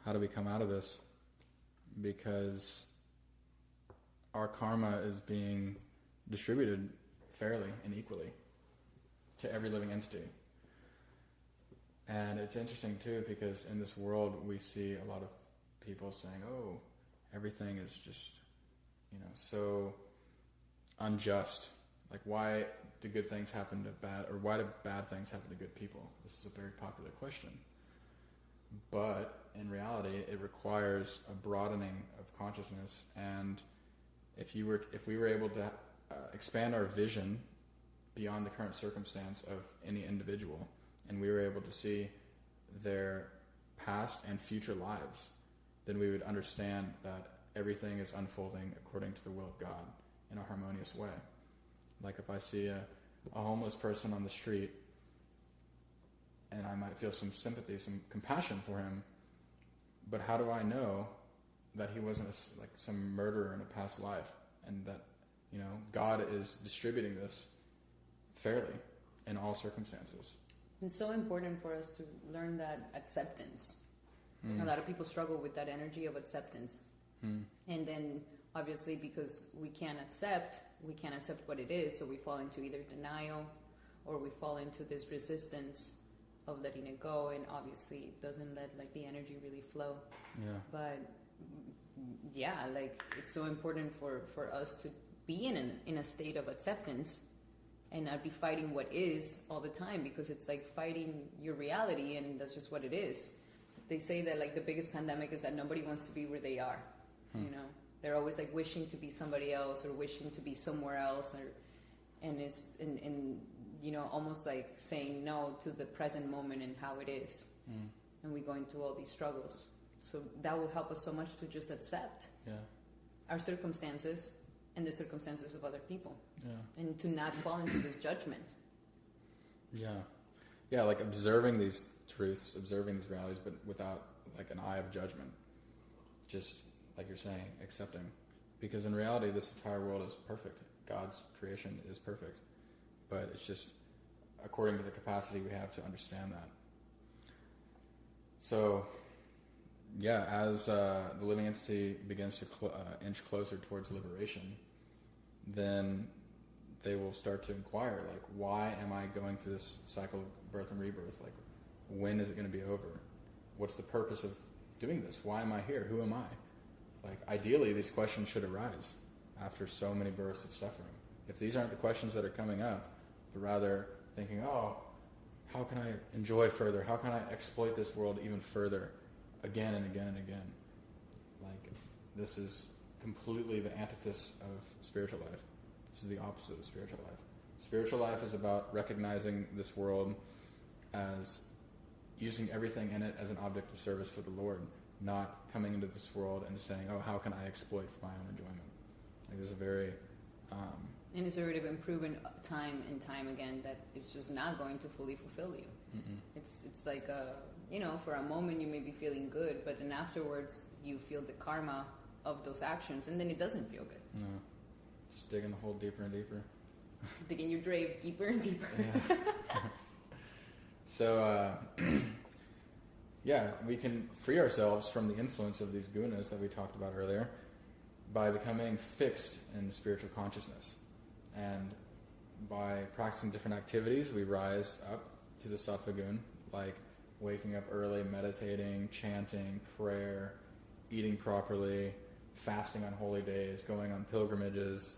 How do we come out of this? Because our karma is being distributed fairly and equally to every living entity. And it's interesting too, because in this world we see a lot of people saying, oh, everything is just, so unjust. Like, why do good things happen to bad, or why do bad things happen to good people? This is a very popular question. But in reality, it requires a broadening of consciousness. And if we were able to expand our vision beyond the current circumstance of any individual, and we were able to see their past and future lives, then we would understand that everything is unfolding according to the will of God in a harmonious way. Like if I see a homeless person on the street, and I might feel some sympathy, some compassion for him, but how do I know that he wasn't some murderer in a past life, and that God is distributing this fairly in all circumstances?
It's so important for us to learn that acceptance. A lot of people struggle with that energy of acceptance. And then obviously because we can't accept what it is, so we fall into either denial or we fall into this resistance of letting it go, and obviously it doesn't let the energy really flow.
Yeah.
But yeah, it's so important for us to be in a state of acceptance and not be fighting what is all the time, because it's like fighting your reality, and that's just what it is. They say that the biggest pandemic is that nobody wants to be where they are. They're always wishing to be somebody else or wishing to be somewhere else, and it's almost like saying no to the present moment and how it is. And we go into all these struggles. So that will help us so much to just accept our circumstances and the circumstances of other people, and to not fall into this judgment.
Like observing these truths, observing these realities, but without an eye of judgment. Just like you're saying, accepting. Because in reality, this entire world is perfect. God's creation is perfect. But it's just according to the capacity we have to understand that. So, as the living entity begins to inch closer towards liberation, then they will start to inquire, why am I going through this cycle of birth and rebirth? When is it going to be over? What's the purpose of doing this? Why am I here? Who am I? Ideally, these questions should arise after so many births of suffering. If these aren't the questions that are coming up, but rather thinking, oh, how can I enjoy further? How can I exploit this world even further, again and again and again? Like, this is completely the antithesis of spiritual life. This is the opposite of spiritual life. Spiritual life is about recognizing this world as using everything in it as an object of service for the Lord, not coming into this world and saying, oh, how can I exploit for my own enjoyment? Like, this is a very...
and it's already been proven time and time again that it's just not going to fully fulfill you.
Mm-mm.
It's like, for a moment you may be feeling good, but then afterwards you feel the karma of those actions, and then it doesn't feel good.
No. Just digging the hole deeper and deeper.
Digging your grave deeper and deeper.
Yeah. So, we can free ourselves from the influence of these gunas that we talked about earlier by becoming fixed in spiritual consciousness. And by practicing different activities, we rise up to the sattva gun, like waking up early, meditating, chanting, prayer, eating properly, fasting on holy days, going on pilgrimages,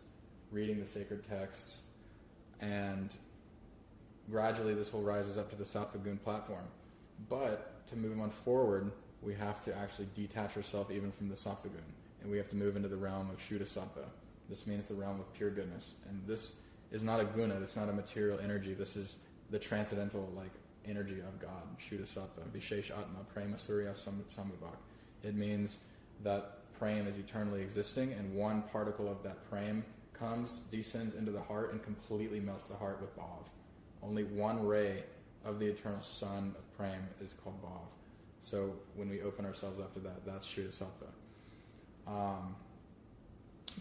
reading the sacred texts, and gradually this will rise us up to the sattva gun platform. But to move on forward, we have to actually detach ourselves even from the sattva gun, and we have to move into the realm of Shuddha Sattva. This means the realm of pure goodness. And this is not a guna, it's not a material energy. This is the transcendental energy of God, Shuddha Sattva, Vishesh Atma, Prema Surya Samubhak. It means that prema is eternally existing, and one particle of that prema descends into the heart and completely melts the heart with bhav. Only one ray of the eternal sun of prema is called bhav. So when we open ourselves up to that, that's Shuddha Sattva.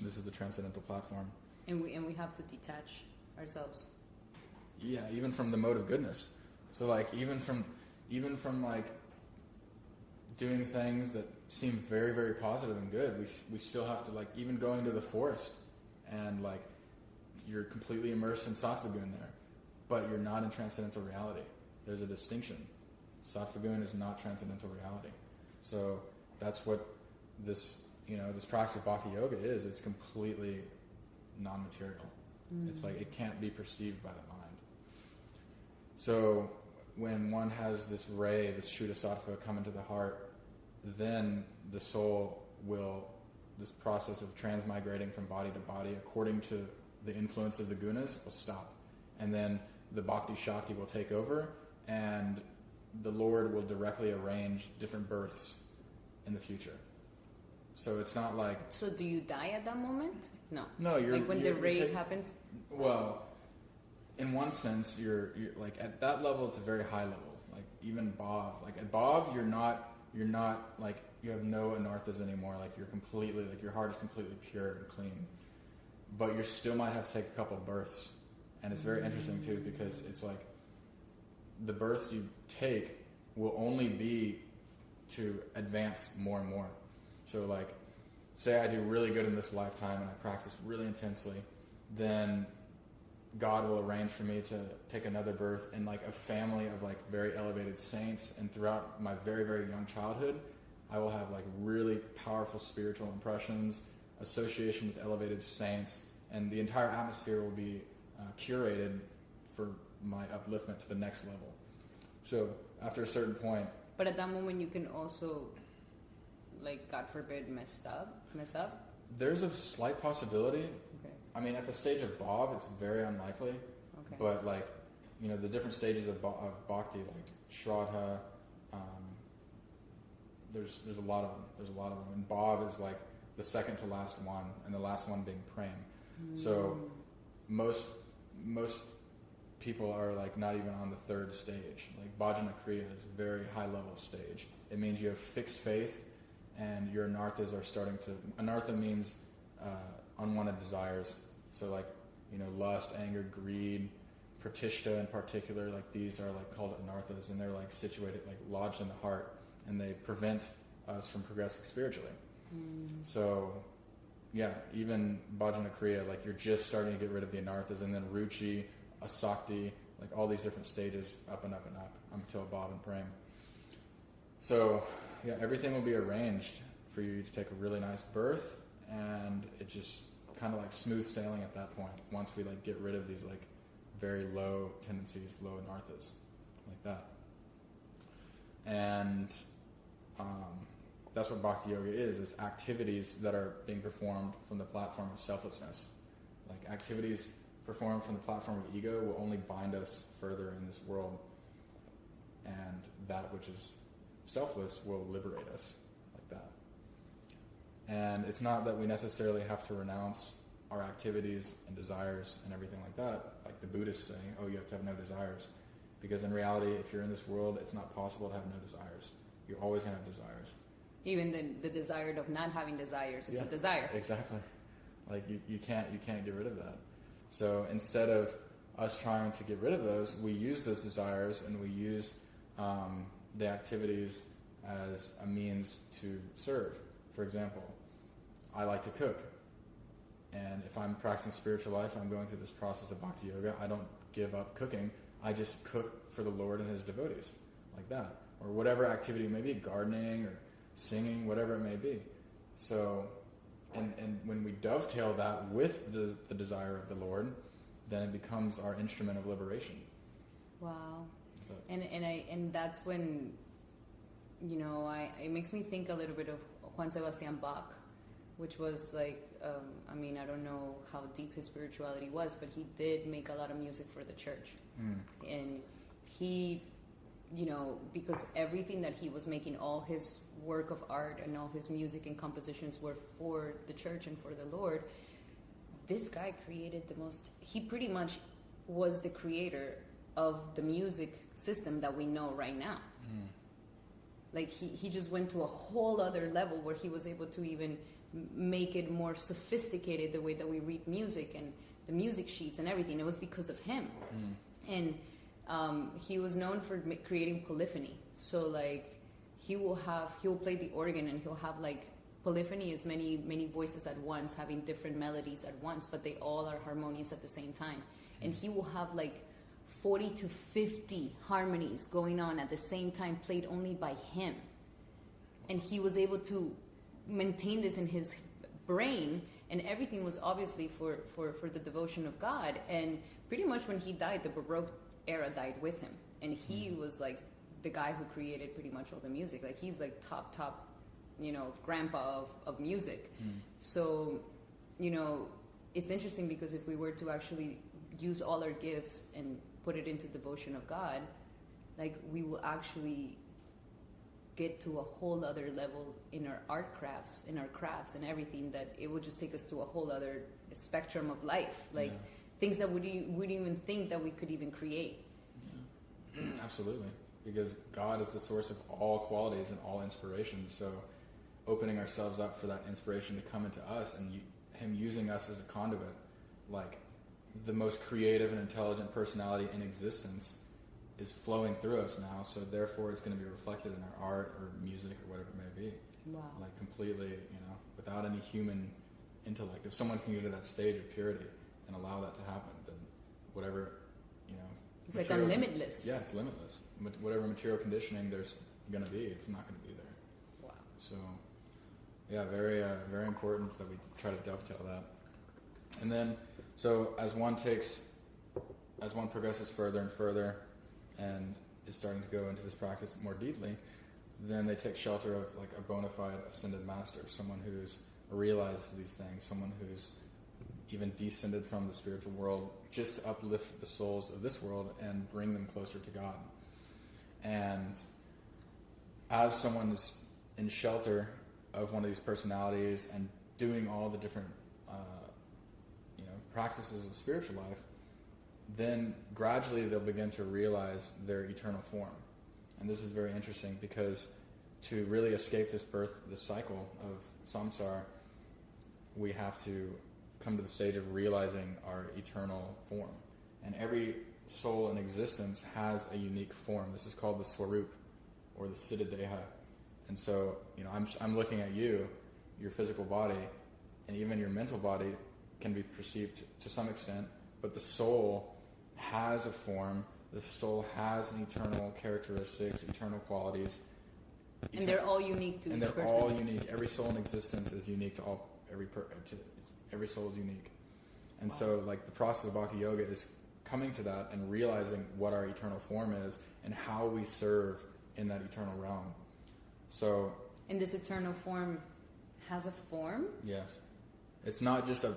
This is the transcendental platform.
And we have to detach ourselves.
Yeah, even from the mode of goodness. So even from doing things that seem very, very positive and good, we still have to even going to the forest and you're completely immersed in sattva gun there, but you're not in transcendental reality. There's a distinction. Sattva gun is not transcendental reality. So that's what this practice of bhakti yoga is. It's completely non-material. It's it can't be perceived by the mind. So when one has this ray, this Shuddha Sattva come into the heart, then the soul will, this process of transmigrating from body to body according to the influence of the gunas will stop. And then the Bhakti Shakti will take over, and the Lord will directly arrange different births in the future. So it's not
So do you die at that moment? No.
No, you're...
when the ray happens?
Well, in one sense, you're at that level, it's a very high level. Even bhav. At bhav, you're not you have no anarthas anymore. You're completely, your heart is completely pure and clean. But you still might have to take a couple of births. And it's very interesting too, because it's the births you take will only be to advance more and more. So say I do really good in this lifetime and I practice really intensely, then God will arrange for me to take another birth in a family of very elevated saints, and throughout my very, very young childhood, I will have really powerful spiritual impressions, association with elevated saints, and the entire atmosphere will be curated for my upliftment to the next level. So after a certain point...
But at that moment you can also, God forbid, mess up?
There's a slight possibility.
Okay.
I mean, at the stage of bhav, it's very unlikely.
Okay.
But the different stages of bhakti, shraddha, there's a lot of them. And bhav is the second to last one, and the last one being prem. So most people are not even on the third stage. Bhajana Kriya is a very high level stage. It means you have fixed faith, and your anarthas are starting to... Anartha means unwanted desires. So lust, anger, greed, pratishta in particular, these are called anarthas, and they're situated, lodged in the heart, and they prevent us from progressing spiritually. So even bhajana kriya, you're just starting to get rid of the anarthas, and then ruchi, asakti, all these different stages, up and up and up, until bhav and prem. So everything will be arranged for you to take a really nice birth, and it just kind of smooth sailing at that point. Once we get rid of these very low tendencies, low anarthas, like that. And that's what Bhakti Yoga is activities that are being performed from the platform of selflessness. Like activities performed from the platform of ego will only bind us further in this world, and that which is selfless will liberate us, like that. And it's not that we necessarily have to renounce our activities and desires and everything like that, like the Buddhists say, oh, you have to have no desires. Because in reality, if you're in this world, it's not possible to have no desires. You're always going to have desires.
Even the desire of not having desires is a desire.
Exactly. Like you can't get rid of that. So instead of us trying to get rid of those, we use those desires and we use the activities as a means to serve. For example, I like to cook. And if I'm practicing spiritual life, I'm going through this process of Bhakti Yoga, I don't give up cooking. I just cook for the Lord and His devotees, like that. Or whatever activity it may be, gardening or singing, whatever it may be. So, and when we dovetail that with the desire of the Lord, then it becomes our instrument of liberation.
Wow. And that's when, it makes me think a little bit of Juan Sebastian Bach, which was like, I don't know how deep his spirituality was, but he did make a lot of music for the church. And he, because everything that he was making, all his work of art and all his music and compositions were for the church and for the Lord, this guy created he pretty much was the creator of the music system that we know right now. Like he just went to a whole other level where he was able to even make it more sophisticated, the way that we read music and the music sheets and everything. It was because of him. And he was known for creating polyphony. So like he'll play the organ and he'll have like polyphony is many voices at once having different melodies at once, but they all are harmonious at the same time. And he will have like 40 to 50 harmonies going on at the same time, played only by him. And he was able to maintain this in his brain, and everything was obviously for the devotion of God. And pretty much when he died, the Baroque era died with him, and he was like the guy who created pretty much all the music. Like he's like top grandpa of music. So it's interesting, because if we were to actually use all our gifts and put it into devotion of God, like we will actually get to a whole other level in our art crafts, in our crafts and everything, that it will just take us to a whole other spectrum of life, like things that we wouldn't even think that we could even create.
Absolutely, because God is the source of all qualities and all inspiration. So opening ourselves up for that inspiration to come into us, and Him using us as a conduit, like the most creative and intelligent personality in existence is flowing through us now, so therefore it's going to be reflected in our art or music or whatever it may be.
Wow.
Like completely, without any human intellect. If someone can get to that stage of purity and allow that to happen, then whatever,
it's like limitless.
Yeah, it's limitless. Whatever material conditioning there's going to be, it's not going to be there.
Wow.
So, yeah, very, very important that we try to dovetail that. And then, so as one progresses further and further, and is starting to go into this practice more deeply, then they take shelter of like a bona fide ascended master, someone who's realized these things, someone who's even descended from the spiritual world just to uplift the souls of this world and bring them closer to God. And as someone is in shelter of one of these personalities and doing all the different practices of spiritual life, then gradually they'll begin to realize their eternal form. And this is very interesting, because to really escape this cycle of samsara, we have to come to the stage of realizing our eternal form. And every soul in existence has a unique form. This is called the swarup, or the siddha deha. And so, I'm looking at you, your physical body, and even your mental body can be perceived to some extent, but the soul has a form, the soul has an eternal characteristics, eternal qualities.
And they're all unique to each person.
And they're all unique. Every soul in existence is unique to every soul is unique. And so, like, the process of Bhakti Yoga is coming to that and realizing what our eternal form is and how we serve in that eternal realm. So,
and this eternal form has a form?
Yes. It's not just a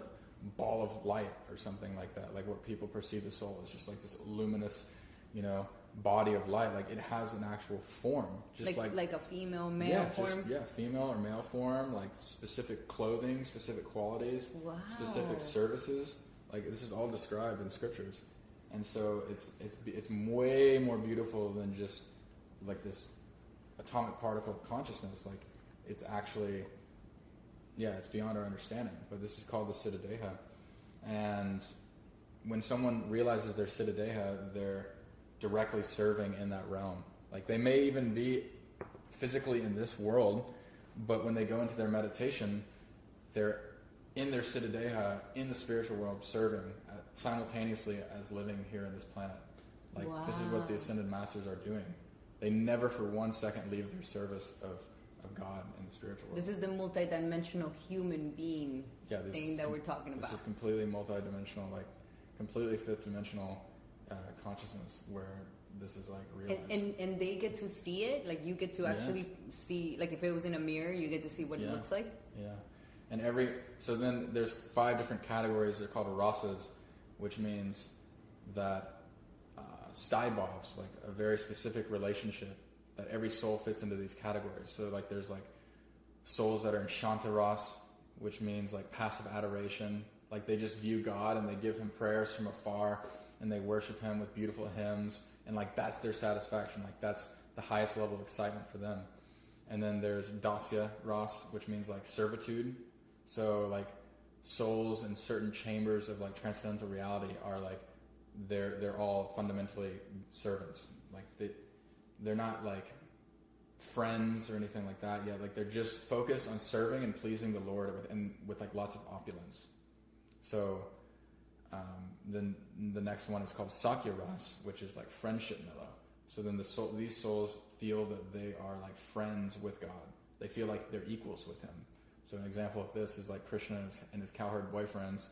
ball of light or something like that, like what people perceive the soul. It's just like this luminous, body of light. Like it has an actual form, just
like a female, male form.
Female or male form, like specific clothing, specific qualities,
wow.
specific services. Like this is all described in scriptures, and so it's way more beautiful than just like this atomic particle of consciousness. Like it's actually, it's beyond our understanding. But this is called the Siddha Deha, and when someone realizes their Siddha Deha, they're directly serving in that realm. Like they may even be physically in this world, but when they go into their meditation, they're in their Siddha Deha, in the spiritual world, serving simultaneously as living here in this planet. Like wow. This is what the Ascended Masters are doing. They never for 1 second leave their service of God in the spiritual world.
This is the multidimensional human being thing that we're talking about.
This is completely multidimensional, like completely fifth dimensional consciousness where this is like realized.
And they get to see it? Like you get to actually see, like if it was in a mirror, you get to see what it looks like?
Yeah. And so then there's 5 different categories. They're called rasas, which means that staibhavs, like a very specific relationship, that every soul fits into these categories. So like there's like souls that are in shanta ras, which means like passive adoration. Like they just view God and they give him prayers from afar and they worship him with beautiful hymns, and like that's their satisfaction. Like that's the highest level of excitement for them. And then there's dasya ras, which means like servitude. So like souls in certain chambers of like transcendental reality are like they're all fundamentally servants. Like they're not like friends or anything like that yet. Like they're just focused on serving and pleasing the Lord with like lots of opulence. So then the next one is called Sakya Ras, which is like friendship mellow. So then these souls feel that they are like friends with God. They feel like they're equals with him. So an example of this is like Krishna and his cowherd boyfriends.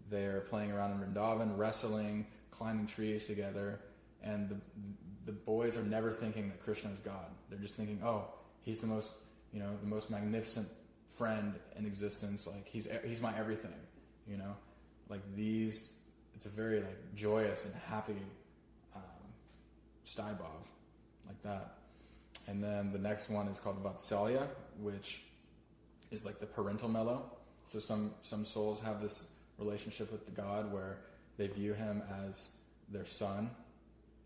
They're playing around in Vrindavan, wrestling, climbing trees together, and the boys are never thinking that Krishna is God. They're just thinking, oh, he's the most magnificent friend in existence. Like he's my everything, Like these, it's a very like joyous and happy staibhav, like that. And then the next one is called Vatsalya, which is like the parental mellow. So some souls have this relationship with the God where they view him as their son,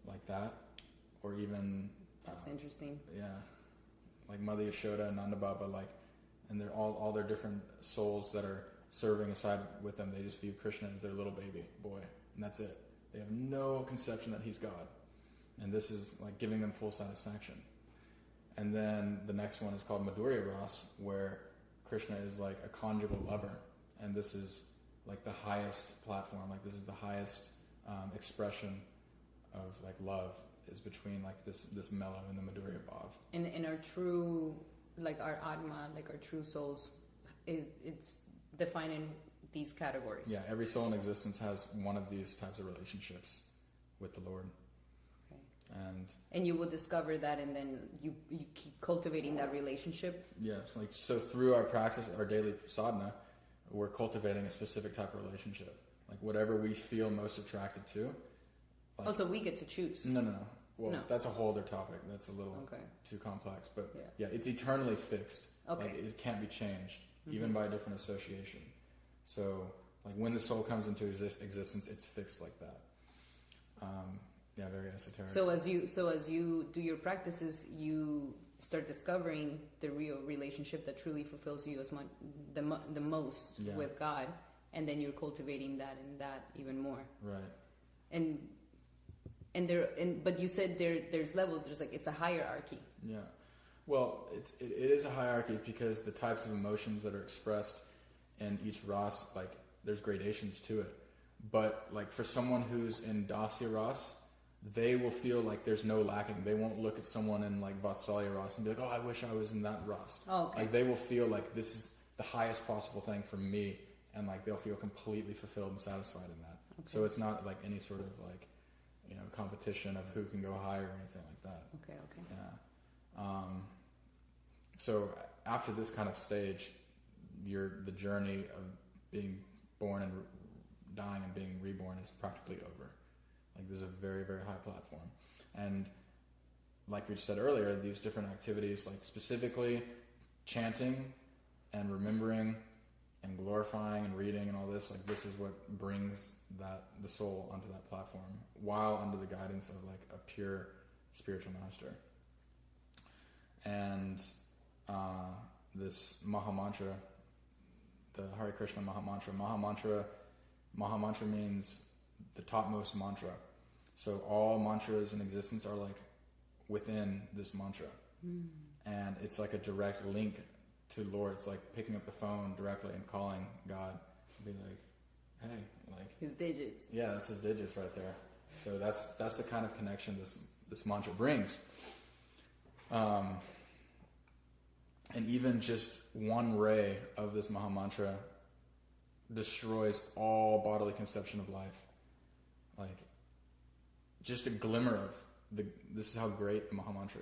like that, or even
that's interesting.
Yeah, like Mother Yashoda and Nanda Baba, like, and they're all their different souls that are serving aside with them. They just view Krishna as their little baby boy, and that's it. They have no conception that he's God, and this is like giving them full satisfaction. And then the next one is called Madhurya Ras, where Krishna is like a conjugal lover, and this is like the highest platform. Like this is the highest expression of like love is between like this mellow and the Madhurya Bhav.
And our true, like our Atma, like our true souls, it's defined in these categories.
Yeah, every soul in existence has one of these types of relationships with the Lord. And
you will discover that, and then you keep cultivating that relationship.
Yes, like so through our practice, our daily sadhana, we're cultivating a specific type of relationship. Like whatever we feel most attracted to. Like,
so we get to choose.
No. Well, that's a whole other topic. That's a little too complex. But it's eternally fixed. Okay. Like it can't be changed, even by a different association. So like when the soul comes into existence, it's fixed like that. Very esoteric.
So as you do your practices, you start discovering the real relationship that truly fulfills you the most with God, and then you're cultivating that and that even more.
Right.
But you said there's levels. There's like it's a hierarchy.
Yeah. Well, it is a hierarchy because the types of emotions that are expressed in each ras, like there's gradations to it. But like for someone who's in dasya ras, they will feel like there's no lacking. They won't look at someone in like Vatsalya Ras and be like, oh, I wish I was in that Ras.
Oh, okay.
Like they will feel like this is the highest possible thing for me, and like they'll feel completely fulfilled and satisfied in that. So it's not like any sort of like, competition of who can go higher or anything like that.
Okay.
Yeah. So after this kind of stage, the journey of being born and dying and being reborn is practically over. Like there's a very, very high platform. And like we said earlier, these different activities, like specifically chanting and remembering and glorifying and reading and all this, like this is what brings the soul onto that platform while under the guidance of like a pure spiritual master. And this Maha Mantra, the Hare Krishna Maha Mantra, Maha Mantra means the topmost mantra. So all mantras in existence are like within this mantra. And it's like a direct link to Lord. It's like picking up the phone directly and calling God. Be like, hey, like
his digits.
Yeah, that's his digits right there. So that's the kind of connection this mantra brings. And even just one ray of this Maha Mantra destroys all bodily conception of life. Like, just a glimmer of this is how great the Maha Mantra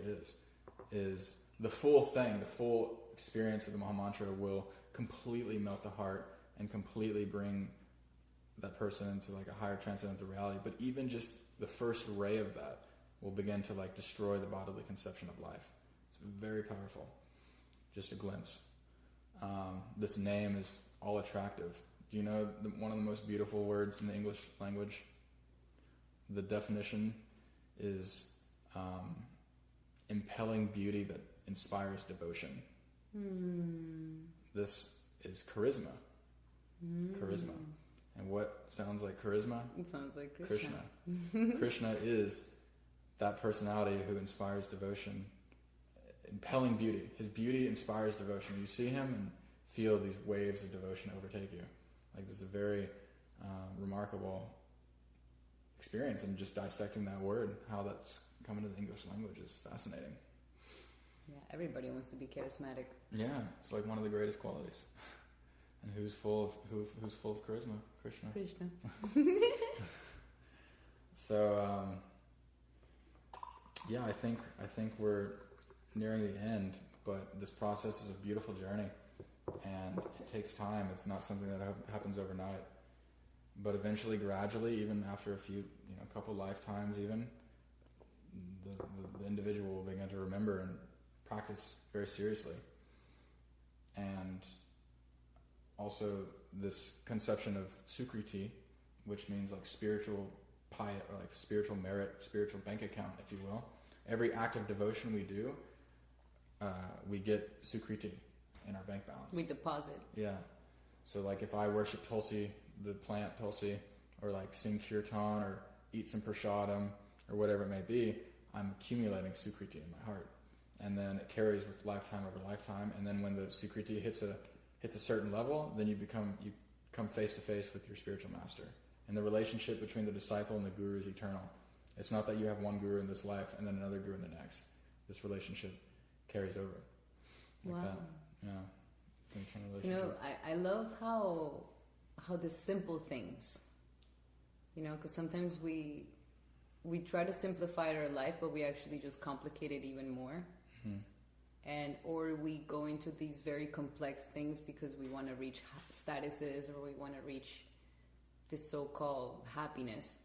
is the full thing, the full experience of the Maha Mantra will completely melt the heart and completely bring that person into like a higher transcendental reality. But even just the first ray of that will begin to like destroy the bodily conception of life. It's very powerful. Just a glimpse. This name is all attractive. Do you know one of the most beautiful words in the English language? The definition is impelling beauty that inspires devotion. This is charisma. Charisma. And what sounds like charisma?
It sounds like Krishna.
Krishna is that personality who inspires devotion, impelling beauty. His beauty inspires devotion. You see him and feel these waves of devotion overtake you. Like this is a very remarkable experience, and just dissecting that word, how that's come into the English language is fascinating.
Yeah, everybody wants to be charismatic.
Yeah, it's like one of the greatest qualities. And who's full of charisma? Krishna. So, yeah, I think we're nearing the end, but this process is a beautiful journey, and it takes time. It's not something that happens overnight, but eventually, gradually, even after a couple lifetimes, even the individual will begin to remember and practice very seriously. And also this conception of sukriti, which means like spiritual piety, or like spiritual merit, spiritual bank account, if you will. Every act of devotion we do, we get sukriti in our bank balance.
We deposit.
Yeah. So like if I worship Tulsi, the plant Tulsi, or like sing kirtan or eat some prasadam or whatever it may be, I'm accumulating sukriti in my heart. And then it carries with lifetime over lifetime. And then when the sukriti hits a certain level, then you come face to face with your spiritual master. And the relationship between the disciple and the guru is eternal. It's not that you have one guru in this life and then another guru in the next. This relationship carries over. Like that. Yeah. It's an eternal relationship.
I love how the simple things, because sometimes we try to simplify our life, but we actually just complicate it even more. Or we go into these very complex things because we want to reach statuses, or we want to reach this so-called happiness.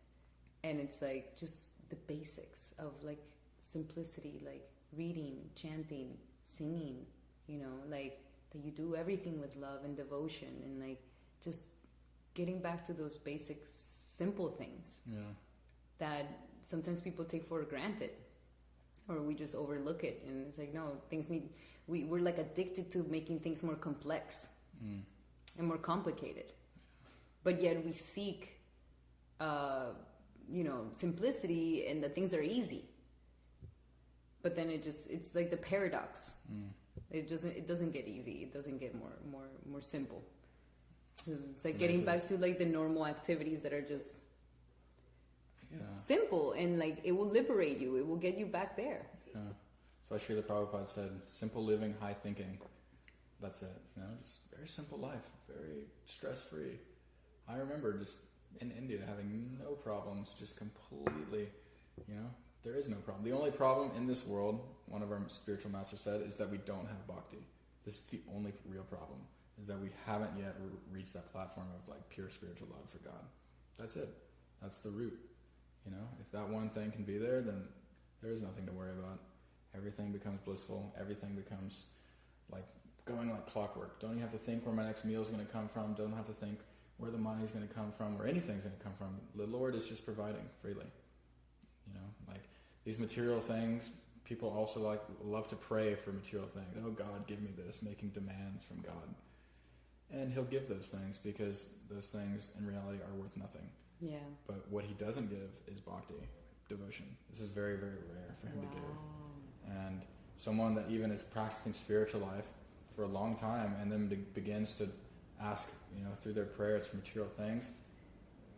And it's like just the basics of like simplicity, like reading, chanting, singing, like that you do everything with love and devotion, and like just getting back to those basic simple things that sometimes people take for granted, or we just overlook it. And it's like, no, we're like addicted to making things more complex and more complicated, but yet we seek simplicity, and that things are easy. But then it's like the paradox. It doesn't get easy. It doesn't get more simple. So it's like getting back to like the normal activities that are just simple, and like it will liberate you. It will get you back there.
Yeah. So Srila Prabhupada said, simple living, high thinking. That's it. Just very simple life, very stress-free. I remember just in India having no problems, just completely, there is no problem. The only problem in this world, one of our spiritual masters said, is that we don't have bhakti. This is the only real problem, is that we haven't yet reached that platform of like pure spiritual love for God. That's it. That's the root. If that one thing can be there, then there is nothing to worry about. Everything becomes blissful. Everything becomes like going like clockwork. Don't even have to think where my next meal is going to come from. Don't have to think where the money is going to come from, where anything's going to come from. The Lord is just providing freely. Like these material things, people also love to pray for material things. Oh God, give me this, making demands from God. And He'll give those things because those things in reality are worth nothing. Yeah. But what He doesn't give is bhakti, devotion. This is very, very rare for Him to give. And someone that even is practicing spiritual life for a long time and then begins to ask, through their prayers for material things,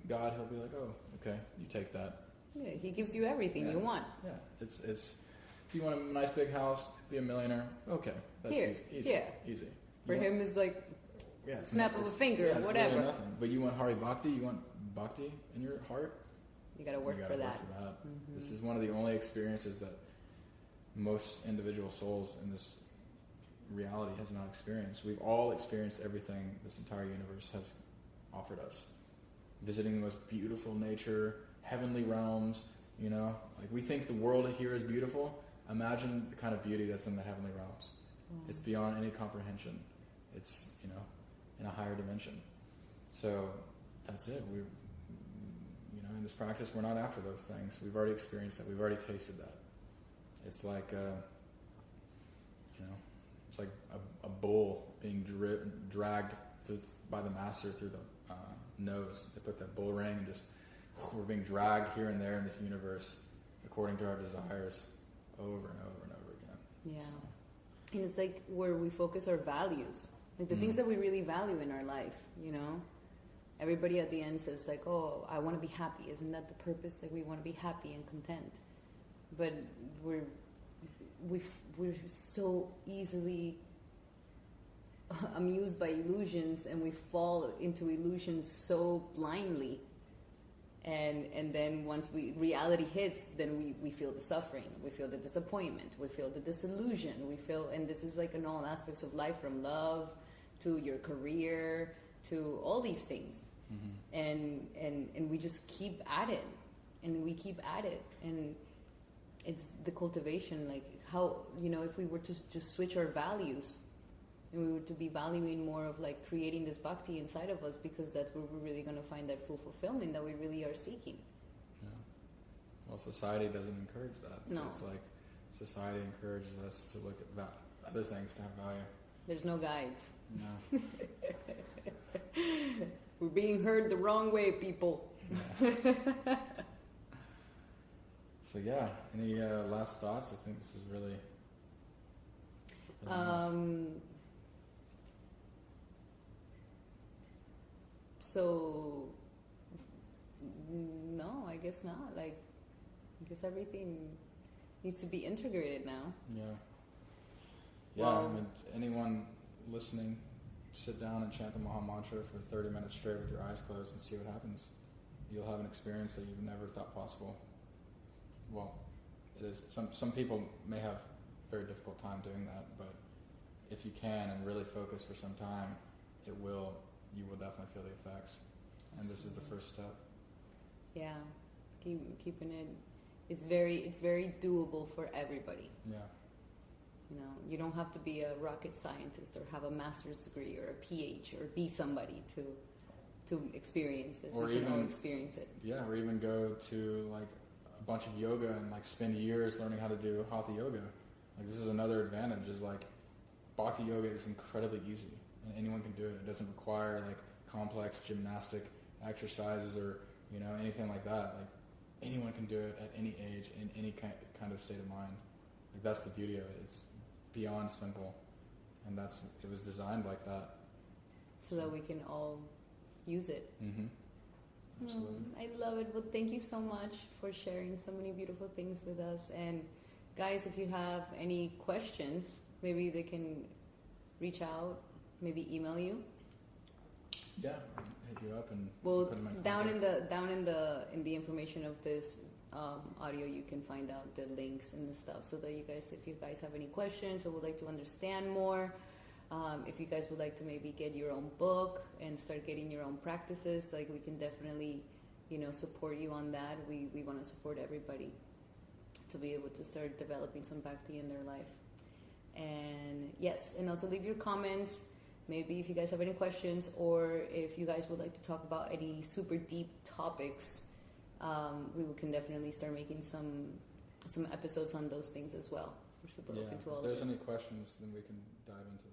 God, He'll be like, oh, okay, you take that.
Yeah, He gives you everything you want.
Yeah, it's if you want a nice big house, be a millionaire, okay, that's easy.
For Him is like snap of a finger, whatever.
Really nothing. But you want Hari Bhakti, you want Bhakti in your heart,
you got to work for that.
Mm-hmm. This is one of the only experiences that most individual souls in this reality has not experienced. We've all experienced everything this entire universe has offered us. Visiting the most beautiful nature, heavenly realms, like we think the world here is beautiful. Imagine the kind of beauty that's in the heavenly realms. It's beyond any comprehension. It's, in a higher dimension. So that's it. We, in this practice, we're not after those things. We've already experienced that. We've already tasted that. It's like, it's like a bull being dragged by the master through the nose. They put that bull ring and just, we're being dragged here and there in this universe according to our desires over and over and over again.
Yeah. So. And it's like where we focus our values, like the things that we really value in our life, Everybody at the end says like, oh, I want to be happy. Isn't that the purpose? Like we want to be happy and content. But we're so easily amused by illusions, and we fall into illusions so blindly. And then once reality hits, then we feel the suffering, we feel the disappointment, we feel the disillusion, and this is like in all aspects of life, from love to your career to all these things. And we just keep at it, and we keep at it, and it's the cultivation, like how, if we were to just switch our values, and we were to be valuing more of like creating this bhakti inside of us, because that's where we're really going to find that full fulfillment that we really are seeking.
Yeah. Well, society doesn't encourage that. So
no.
It's like society encourages us to look at other things to have value.
There's no guides.
No.
We're being heard the wrong way, people.
Yeah. So yeah, any last thoughts? I think this is really nice.
So no, I guess not. Like, I guess everything needs to be integrated now.
Yeah. Yeah, well, I mean, anyone listening, sit down and chant the Maha Mantra for 30 minutes straight with your eyes closed and see what happens. You'll have an experience that you've never thought possible. Well, it is. Some people may have a very difficult time doing that, but if you can and really focus for some time, you will definitely feel the effects. And this is the first step.
Yeah, keeping it. It's very doable for everybody.
Yeah.
You don't have to be a rocket scientist or have a master's degree or a PhD or be somebody to experience this.
Or
we can
even
all experience it.
Yeah, or even go to like a bunch of yoga and like spend years learning how to do hatha yoga. Like this is another advantage, is like bhakti yoga is incredibly easy and anyone can do it. It doesn't require like complex gymnastic exercises or anything like that. Like anyone can do it at any age, in any kind of state of mind. Like that's the beauty of it. It's beyond simple, and it was designed like that,
so that we can all use it.
Mm-hmm. Absolutely.
I love it. Well, thank you so much for sharing so many beautiful things with us. And guys, if you have any questions, maybe they can reach out, maybe email you.
Yeah, hit you up and
well,
put in my
down
contact.
in the information of this audio, you can find out the links and the stuff, so that you guys, if you guys have any questions or would like to understand more, if you guys would like to maybe get your own book and start getting your own practices, like we can definitely, support you on that. We want to support everybody to be able to start developing some bhakti in their life. And yes, and also leave your comments. Maybe if you guys have any questions, or if you guys would like to talk about any super deep topics, we can definitely start making some episodes on those things as well. We're super open to all of it.
If there's any questions, then we can dive into